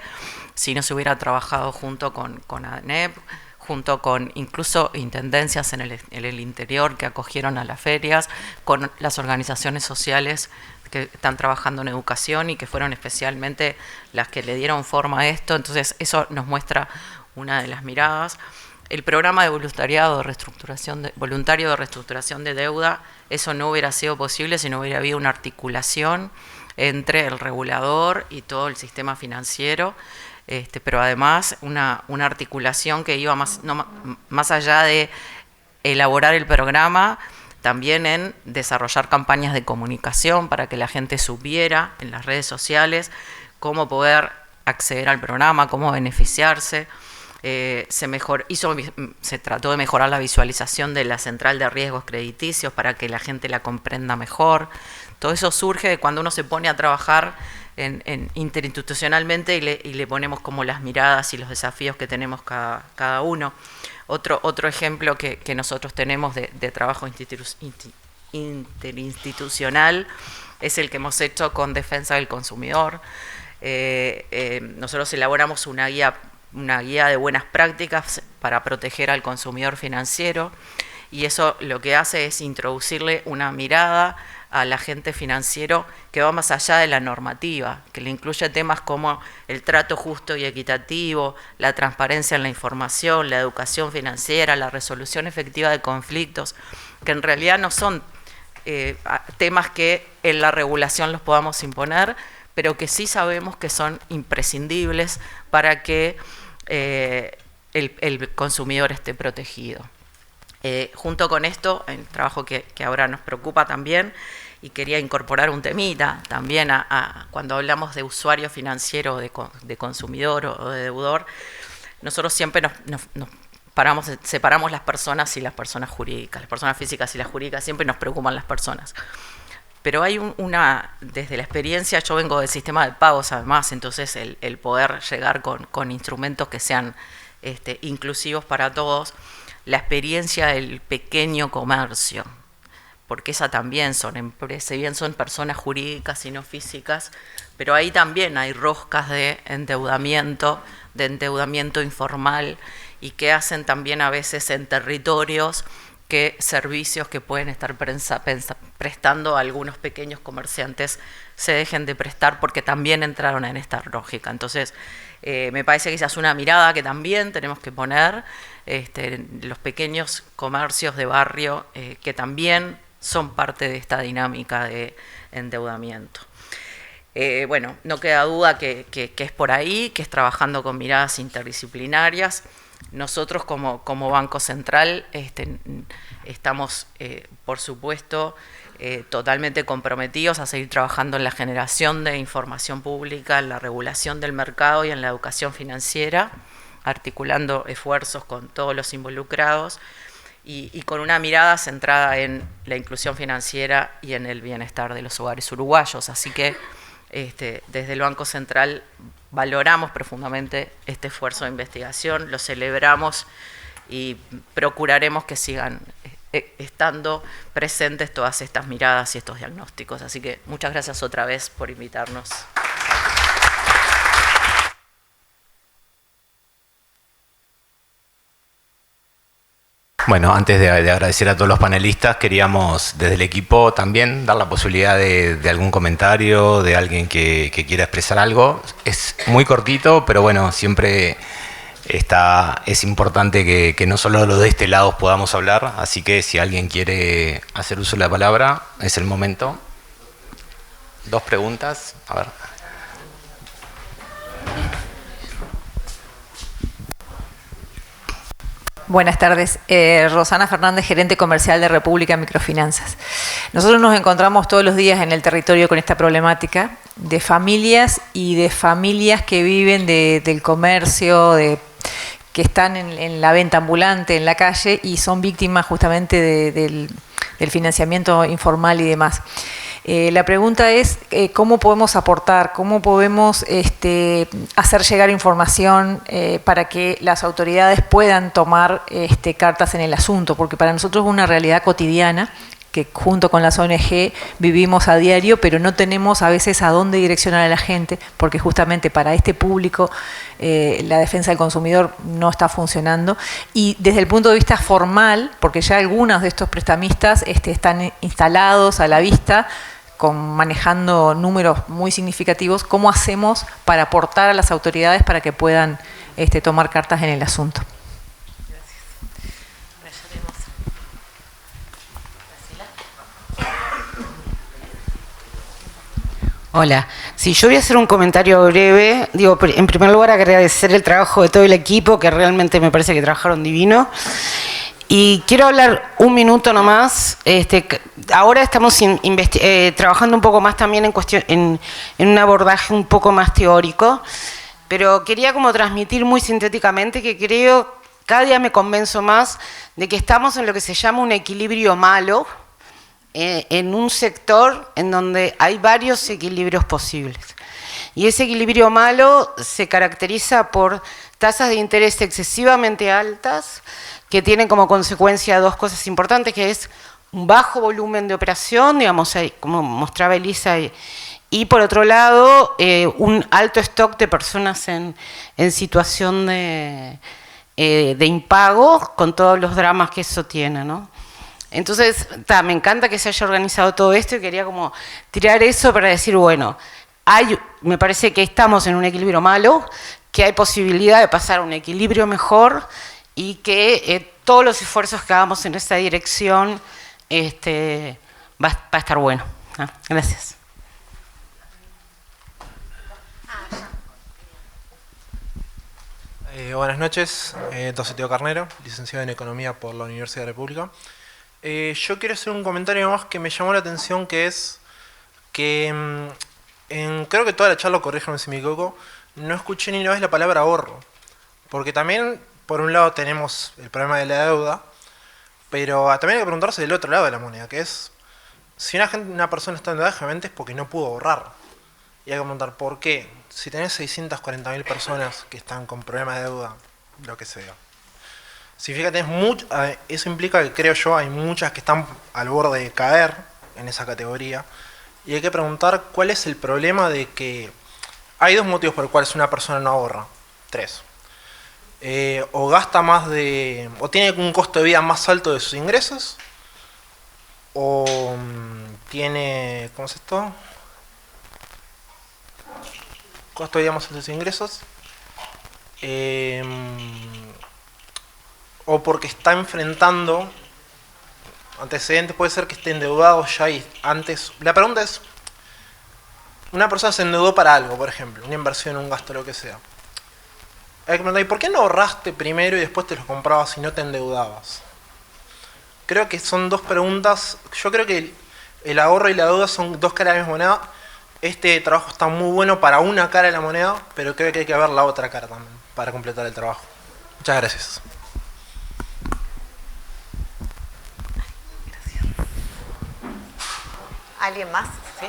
si no se hubiera trabajado junto con ANEP, junto con incluso intendencias en el interior que acogieron a las ferias, con las organizaciones sociales que están trabajando en educación y que fueron especialmente las que le dieron forma a esto. Entonces eso nos muestra una de las miradas. El programa de voluntario de reestructuración de deuda, eso no hubiera sido posible si no hubiera habido una articulación entre el regulador y todo el sistema financiero, pero además una articulación que iba más allá de elaborar el programa, también en desarrollar campañas de comunicación para que la gente supiera en las redes sociales cómo poder acceder al programa, cómo beneficiarse. Se trató de mejorar la visualización de la central de riesgos crediticios para que la gente la comprenda mejor. Todo eso surge de cuando uno se pone a trabajar interinstitucionalmente y le ponemos como las miradas y los desafíos que tenemos cada uno. Otro ejemplo que nosotros tenemos de trabajo interinstitucional es el que hemos hecho con Defensa del Consumidor. Nosotros elaboramos una guía de buenas prácticas para proteger al consumidor financiero y eso lo que hace es introducirle una mirada al agente financiero que va más allá de la normativa, que le incluye temas como el trato justo y equitativo, la transparencia en la información, la educación financiera, la resolución efectiva de conflictos, que en realidad no son temas que en la regulación los podamos imponer, pero que sí sabemos que son imprescindibles para que el consumidor esté protegido. Junto con esto, el trabajo que ahora nos preocupa también, y quería incorporar un temita también cuando hablamos de usuario financiero, de consumidor o de deudor, nosotros siempre separamos las personas y las personas jurídicas, las personas físicas y las jurídicas, siempre nos preocupan las personas. Pero hay desde la experiencia, yo vengo del sistema de pagos además, entonces el poder llegar con instrumentos que sean inclusivos para todos, la experiencia del pequeño comercio, porque esa también son empresas, bien son personas jurídicas y no físicas, pero ahí también hay roscas de endeudamiento informal, y que hacen también a veces en territorios que servicios que pueden estar prestando a algunos pequeños comerciantes se dejen de prestar porque también entraron en esta lógica. Entonces, me parece que esa es una mirada que también tenemos que poner, los pequeños comercios de barrio que también son parte de esta dinámica de endeudamiento. Bueno, no queda duda que es por ahí, que es trabajando con miradas interdisciplinarias. Nosotros como Banco Central estamos, por supuesto, totalmente comprometidos a seguir trabajando en la generación de información pública, en la regulación del mercado y en la educación financiera, articulando esfuerzos con todos los involucrados y con una mirada centrada en la inclusión financiera y en el bienestar de los hogares uruguayos. Así que desde el Banco Central valoramos profundamente este esfuerzo de investigación, lo celebramos y procuraremos que sigan estando presentes todas estas miradas y estos diagnósticos. Así que muchas gracias otra vez por invitarnos. Bueno, antes de agradecer a todos los panelistas, queríamos desde el equipo también dar la posibilidad de algún comentario, de alguien que quiera expresar algo. Es muy cortito, pero bueno, siempre es importante que no solo los de este lado podamos hablar, así que si alguien quiere hacer uso de la palabra, es el momento. 2 preguntas, a ver. Buenas tardes, Rosana Fernández, gerente comercial de República Microfinanzas. Nosotros nos encontramos todos los días en el territorio con esta problemática de familias y de familias que viven del comercio, que están en la venta ambulante, en la calle, y son víctimas justamente del financiamiento informal y demás. La pregunta es cómo podemos aportar, cómo podemos hacer llegar información para que las autoridades puedan tomar cartas en el asunto, porque para nosotros es una realidad cotidiana que junto con las ONG vivimos a diario, pero no tenemos a veces a dónde direccionar a la gente, porque justamente para este público la defensa del consumidor no está funcionando. Y desde el punto de vista formal, porque ya algunos de estos prestamistas están instalados a la vista, manejando números muy significativos, ¿cómo hacemos para aportar a las autoridades para que puedan tomar cartas en el asunto? Hola, sí, yo voy a hacer un comentario breve. Digo, en primer lugar agradecer el trabajo de todo el equipo, que realmente me parece que trabajaron divino. Y quiero hablar un minuto nomás. Ahora estamos trabajando un poco más también en un abordaje un poco más teórico, pero quería como transmitir muy sintéticamente que creo, cada día me convenzo más de que estamos en lo que se llama un equilibrio malo, en un sector en donde hay varios equilibrios posibles. Y ese equilibrio malo se caracteriza por tasas de interés excesivamente altas, que tienen como consecuencia 2 cosas importantes, que es un bajo volumen de operación, digamos, como mostraba Elisa, y por otro lado, un alto stock de personas en situación de de impago con todos los dramas que eso tiene, ¿no? Entonces, me encanta que se haya organizado todo esto y quería como tirar eso para decir, bueno, me parece que estamos en un equilibrio malo, que hay posibilidad de pasar a un equilibrio mejor y que todos los esfuerzos que hagamos en esa dirección va a estar bueno. Gracias. Buenas noches, José Teo Carnero, licenciado en Economía por la Universidad de la República. Yo quiero hacer un comentario más que me llamó la atención, que es que creo que toda la charla, corríjame si me equivoco, no escuché ni una vez la palabra ahorro. Porque también, por un lado, tenemos el problema de la deuda, pero también hay que preguntarse del otro lado de la moneda, que es, si una persona está endeudada, generalmente es porque no pudo ahorrar. Y hay que preguntar, ¿por qué? Si tenés 640.000 personas que están con problemas de deuda, lo que sea. Significa que tenés eso implica que, creo yo, hay muchas que están al borde de caer en esa categoría. Y hay que preguntar cuál es el problema de que hay dos motivos por los cuales una persona no ahorra. Tres. O gasta más o tiene un costo de vida más alto de sus ingresos, o tiene, ¿cómo es esto? Costo de vida más alto de sus ingresos, o porque está enfrentando antecedentes, puede ser que esté endeudado ya y antes. La pregunta es, una persona se endeudó para algo, por ejemplo, una inversión, un gasto, lo que sea. Hay que preguntar, ¿y por qué no ahorraste primero y después te los comprabas y no te endeudabas? Creo que son dos preguntas. Yo creo que el ahorro y la deuda son dos caras de la misma moneda. Este trabajo está muy bueno para una cara de la moneda, pero creo que hay que ver la otra cara también para completar el trabajo. Muchas gracias. ¿Alguien más? ¿Sí?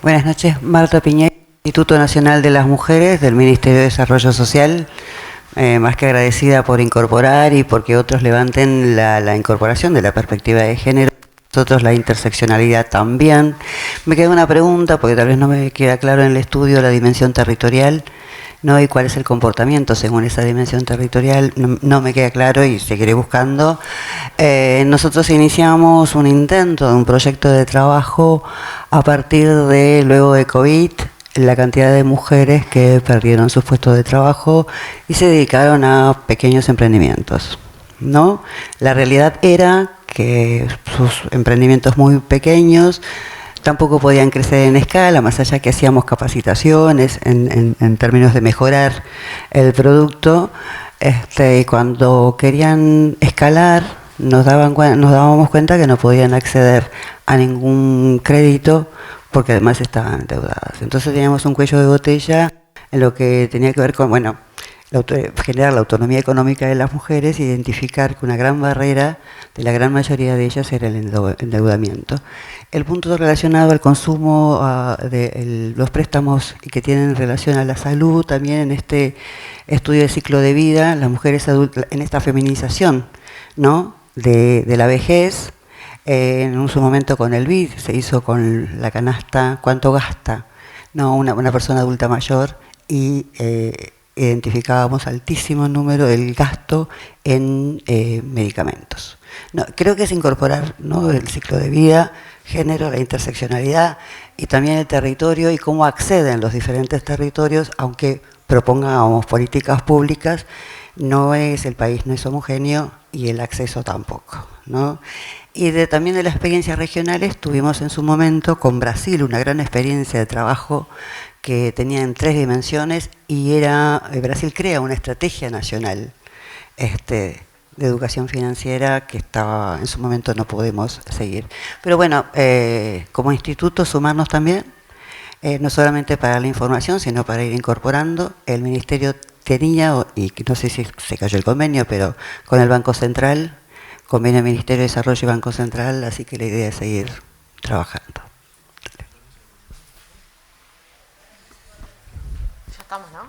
Buenas noches, Marta Piñeiro, Instituto Nacional de las Mujeres del Ministerio de Desarrollo Social. Más que agradecida por incorporar y porque otros levanten la incorporación de la perspectiva de género, nosotros la interseccionalidad también. Me queda una pregunta, porque tal vez no me queda claro en el estudio la dimensión territorial, ¿no? Y cuál es el comportamiento según esa dimensión territorial, no me queda claro y seguiré buscando. Nosotros iniciamos un intento de un proyecto de trabajo a partir de, luego de COVID, la cantidad de mujeres que perdieron sus puestos de trabajo y se dedicaron a pequeños emprendimientos, ¿no? La realidad era que sus emprendimientos muy pequeños tampoco podían crecer en escala, más allá que hacíamos capacitaciones en términos de mejorar el producto. Cuando querían escalar, nos dábamos cuenta que no podían acceder a ningún crédito porque además estaban endeudadas. Entonces teníamos un cuello de botella en lo que tenía que ver con, bueno, generar la autonomía económica de las mujeres, identificar que una gran barrera de la gran mayoría de ellas era el endeudamiento. El punto relacionado al consumo de los préstamos y que tienen relación a la salud, también en este estudio de ciclo de vida, las mujeres adultas, en esta feminización, ¿no?, de la vejez. En su momento con el BID se hizo con la canasta, ¿cuánto gasta? No, una persona adulta mayor, y identificábamos altísimo número del gasto en medicamentos. No, creo que es incorporar, ¿no?, el ciclo de vida, género, la interseccionalidad y también el territorio y cómo acceden los diferentes territorios, aunque propongamos políticas públicas, el país no es homogéneo y el acceso tampoco, ¿no? Y también de las experiencias regionales tuvimos en su momento con Brasil una gran experiencia de trabajo que tenía en 3 dimensiones y Brasil crea una estrategia nacional de educación financiera que estaba en su momento no podemos seguir. Pero bueno, como instituto sumarnos también, no solamente para la información, sino para ir incorporando. El Ministerio tenía, y no sé si se cayó el convenio, pero con el Banco Central, convenio Ministerio de Desarrollo y Banco Central, así que la idea es seguir trabajando. Ya estamos, ¿no?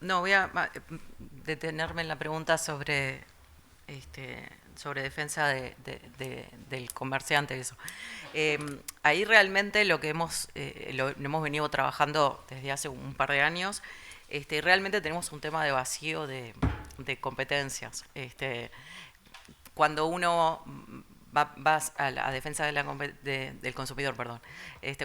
No, detenerme en la pregunta sobre, sobre defensa del comerciante. Eso. Ahí realmente lo que hemos venido trabajando desde hace un par de años, realmente tenemos un tema de vacío de competencias. Cuando uno va a la defensa del consumidor, perdón,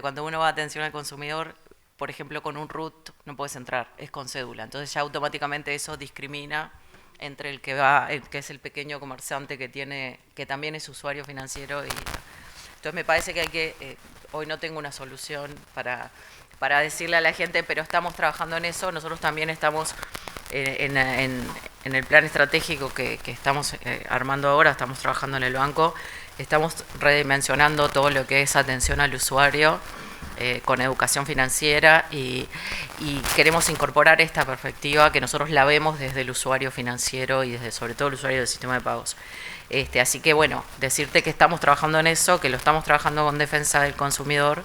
cuando uno va a atención al consumidor, por ejemplo, con un RUT no puedes entrar, es con cédula. Entonces ya automáticamente eso discrimina entre el que es el pequeño comerciante que también es usuario financiero. Entonces me parece que hoy no tengo una solución para decirle a la gente, pero estamos trabajando en eso. Nosotros también estamos en el plan estratégico que estamos armando ahora, estamos trabajando en el banco, estamos redimensionando todo lo que es atención al usuario, con educación financiera y queremos incorporar esta perspectiva que nosotros la vemos desde el usuario financiero y desde sobre todo el usuario del sistema de pagos. Así que bueno, decirte que estamos trabajando en eso, que lo estamos trabajando con defensa del consumidor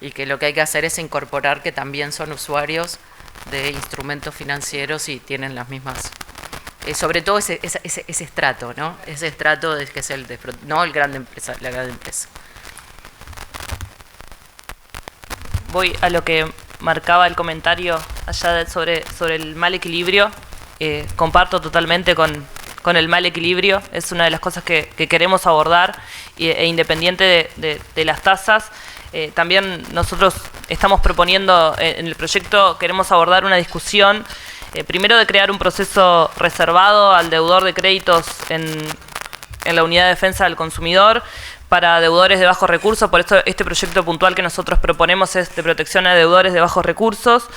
y que lo que hay que hacer es incorporar que también son usuarios de instrumentos financieros y tienen las mismas, sobre todo ese estrato, ¿no? Ese estrato que es no el gran empresa, la gran empresa. Voy a lo que marcaba el comentario allá sobre el mal equilibrio. Comparto totalmente con el mal equilibrio. Es una de las cosas que queremos abordar e independiente de las tasas. También nosotros estamos proponiendo en el proyecto, queremos abordar una discusión, primero de crear un proceso reservado al deudor de créditos en la unidad de defensa del consumidor, para deudores de bajos recursos. Por eso este proyecto puntual que nosotros proponemos es de protección a deudores de bajos recursos,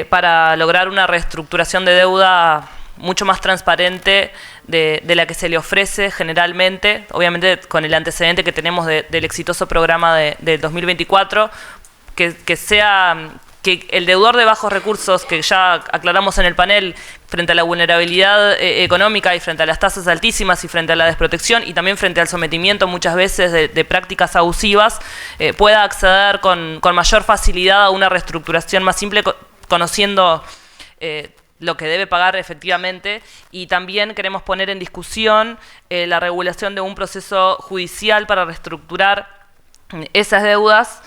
para lograr una reestructuración de deuda mucho más transparente de la que se le ofrece generalmente, obviamente con el antecedente que tenemos del exitoso programa del 2024, que el deudor de bajos recursos, que ya aclaramos en el panel, frente a la vulnerabilidad económica y frente a las tasas altísimas y frente a la desprotección y también frente al sometimiento muchas veces de prácticas abusivas, pueda acceder con mayor facilidad a una reestructuración más simple, conociendo lo que debe pagar efectivamente. Y también queremos poner en discusión la regulación de un proceso judicial para reestructurar esas deudas,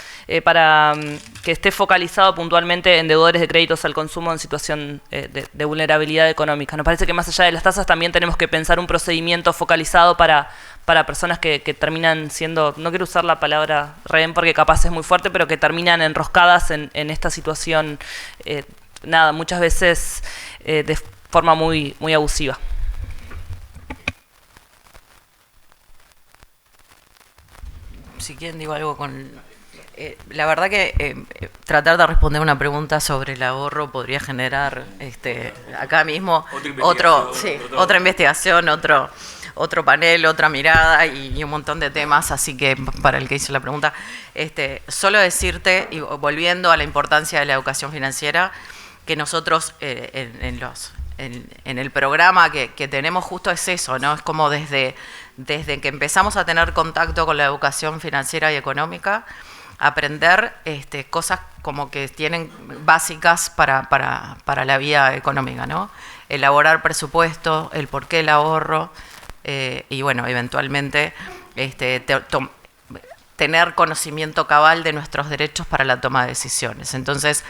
para que esté focalizado puntualmente en deudores de créditos al consumo en situación de vulnerabilidad económica. Nos parece que más allá de las tasas también tenemos que pensar un procedimiento focalizado para personas que terminan siendo, no quiero usar la palabra rehén porque capaz es muy fuerte, pero que terminan enroscadas en esta situación, muchas veces de forma muy, muy abusiva. Si quieren digo algo con... la verdad que tratar de responder una pregunta sobre el ahorro podría generar acá mismo otra investigación, otro panel, otra mirada y un montón de temas, así que para el que hizo la pregunta, solo decirte, y volviendo a la importancia de la educación financiera, que nosotros en el programa que tenemos justo es eso, ¿no? Es como desde que empezamos a tener contacto con la educación financiera y económica, aprender cosas como que tienen básicas para la vida económica, ¿no? Elaborar presupuesto, el porqué del ahorro, y bueno, eventualmente tener conocimiento cabal de nuestros derechos para la toma de decisiones. Entonces,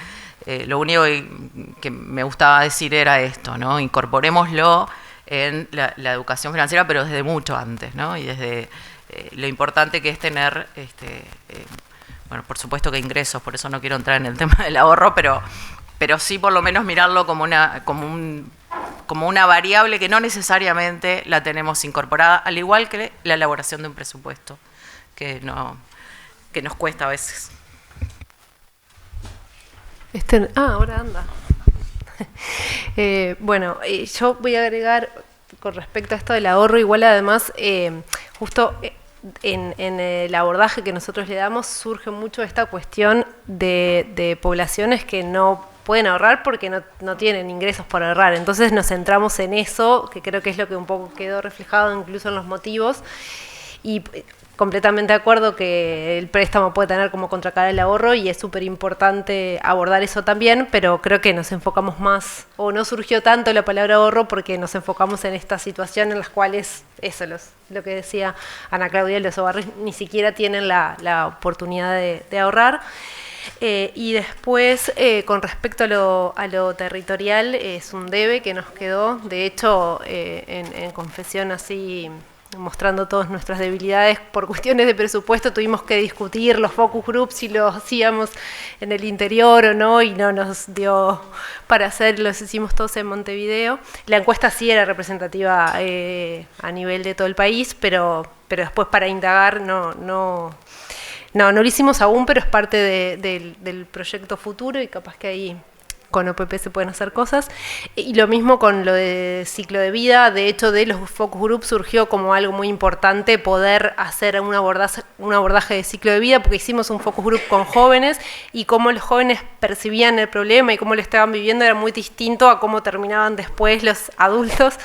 lo único que me gustaba decir era esto, ¿no? Incorporémoslo en la educación financiera, pero desde mucho antes, ¿no? Y desde lo importante que es tener, bueno, por supuesto que ingresos, por eso no quiero entrar en el tema del ahorro, pero sí por lo menos mirarlo como una variable que no necesariamente la tenemos incorporada, al igual que la elaboración de un presupuesto, que nos cuesta a veces. Ahora anda. Bueno, yo voy a agregar con respecto a esto del ahorro, igual además, justo en el abordaje que nosotros le damos surge mucho esta cuestión de poblaciones que no pueden ahorrar porque no tienen ingresos para ahorrar. Entonces nos centramos en eso, que creo que es lo que un poco quedó reflejado incluso en los motivos. Y completamente de acuerdo que el préstamo puede tener como contracara el ahorro y es súper importante abordar eso también, pero creo que nos enfocamos más, o no surgió tanto la palabra ahorro porque nos enfocamos en esta situación en las cuales, eso, lo que decía Ana Claudia, los hogares ni siquiera tienen la oportunidad de ahorrar. Y después, con respecto a lo territorial, es un debe que nos quedó. De hecho, en confesión así, mostrando todas nuestras debilidades, por cuestiones de presupuesto tuvimos que discutir los focus groups si los hacíamos en el interior o no, y no nos dio para hacer, los hicimos todos en Montevideo. La encuesta sí era representativa a nivel de todo el país, pero después para indagar no lo hicimos aún, pero es parte del proyecto futuro y capaz que ahí con OPP se pueden hacer cosas. Y lo mismo con lo de ciclo de vida. De hecho, de los focus groups surgió como algo muy importante poder hacer un abordaje de ciclo de vida, porque hicimos un focus group con jóvenes y cómo los jóvenes percibían el problema y cómo lo estaban viviendo era muy distinto a cómo terminaban después los adultos.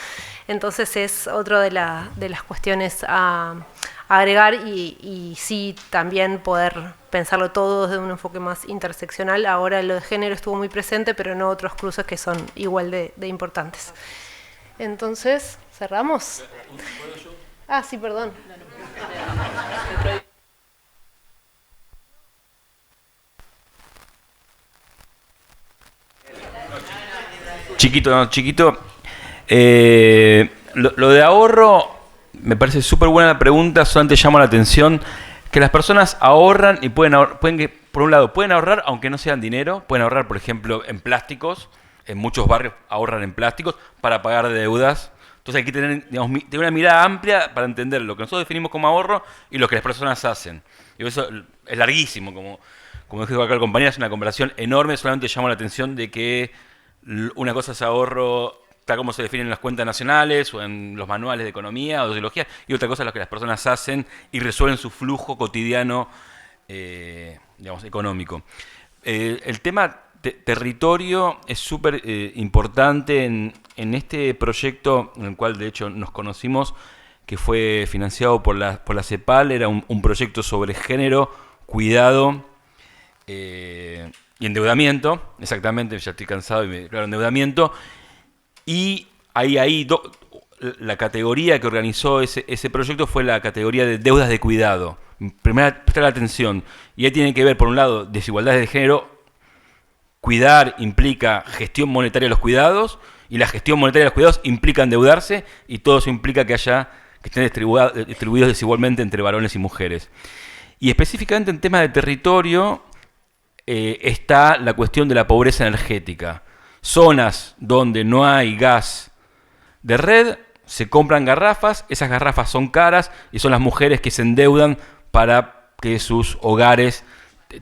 Entonces es otra de las cuestiones a agregar y sí también poder pensarlo todo desde un enfoque más interseccional. Ahora lo de género estuvo muy presente, pero no otros cruces que son igual de importantes. Entonces, ¿cerramos? Ah, sí, perdón. Chiquito. Lo de ahorro me parece súper buena la pregunta, solamente llama la atención que las personas ahorran y por un lado, pueden ahorrar aunque no sean dinero, pueden ahorrar, por ejemplo, en plásticos, en muchos barrios ahorran en plásticos para pagar deudas. Entonces hay que tener, tener una mirada amplia para entender lo que nosotros definimos como ahorro y lo que las personas hacen. Y eso es larguísimo, como dijo acá el compañero, es una comparación enorme, solamente llama la atención de que una cosa es ahorro tal como se definen en las cuentas nacionales o en los manuales de economía o de sociología, y otra cosa es lo que las personas hacen y resuelven su flujo cotidiano, económico. El tema territorio es súper importante en este proyecto, en el cual de hecho nos conocimos, que fue financiado por la CEPAL, era un proyecto sobre género, cuidado y endeudamiento, exactamente, ya estoy cansado, endeudamiento. Y la categoría que organizó ese proyecto fue la categoría de deudas de cuidado. Primero, prestar atención. Y ahí tiene que ver, por un lado, desigualdades de género. Cuidar implica gestión monetaria de los cuidados, y la gestión monetaria de los cuidados implica endeudarse, y todo eso implica que estén distribuidos desigualmente entre varones y mujeres. Y específicamente en temas de territorio está la cuestión de la pobreza energética. Zonas donde no hay gas de red, se compran garrafas, esas garrafas son caras y son las mujeres que se endeudan para que sus hogares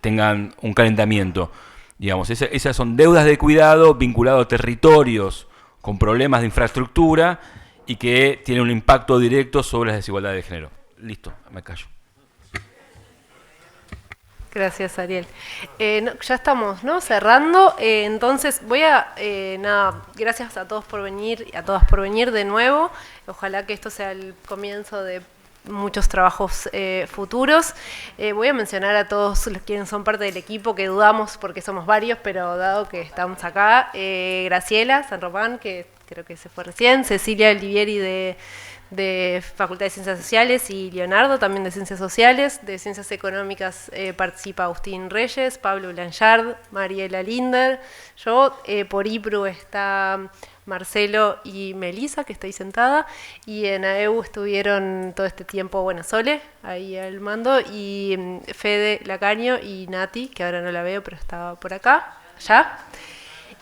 tengan un calentamiento. Digamos, esas son deudas de cuidado vinculadas a territorios con problemas de infraestructura y que tienen un impacto directo sobre las desigualdades de género. Listo, me callo. Gracias, Ariel. Ya estamos, ¿no? Cerrando. Entonces, gracias a todos por venir y a todas por venir de nuevo. Ojalá que esto sea el comienzo de muchos trabajos futuros. Voy a mencionar a todos los quienes son parte del equipo, que dudamos porque somos varios, pero dado que estamos acá, Graciela San Román, que creo que se fue recién, Cecilia Olivieri de Facultad de Ciencias Sociales, y Leonardo también de Ciencias Sociales. De Ciencias Económicas participa Agustín Reyes, Pablo Blanchard, Mariela Linder. Yo, por IPRU está Marcelo y Melisa, que está ahí sentada, y en AEU estuvieron todo este tiempo, Sole, ahí al mando, y Fede Lacaño y Nati, que ahora no la veo, pero estaba por acá, allá.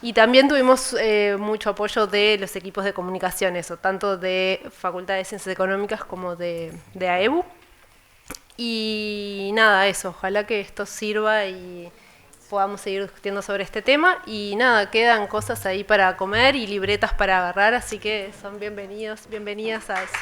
Y también tuvimos mucho apoyo de los equipos de comunicación, tanto de Facultad de Ciencias Económicas como de AEBU. Y nada, ojalá que esto sirva y podamos seguir discutiendo sobre este tema. Y nada, quedan cosas ahí para comer y libretas para agarrar, así que son bienvenidas a eso.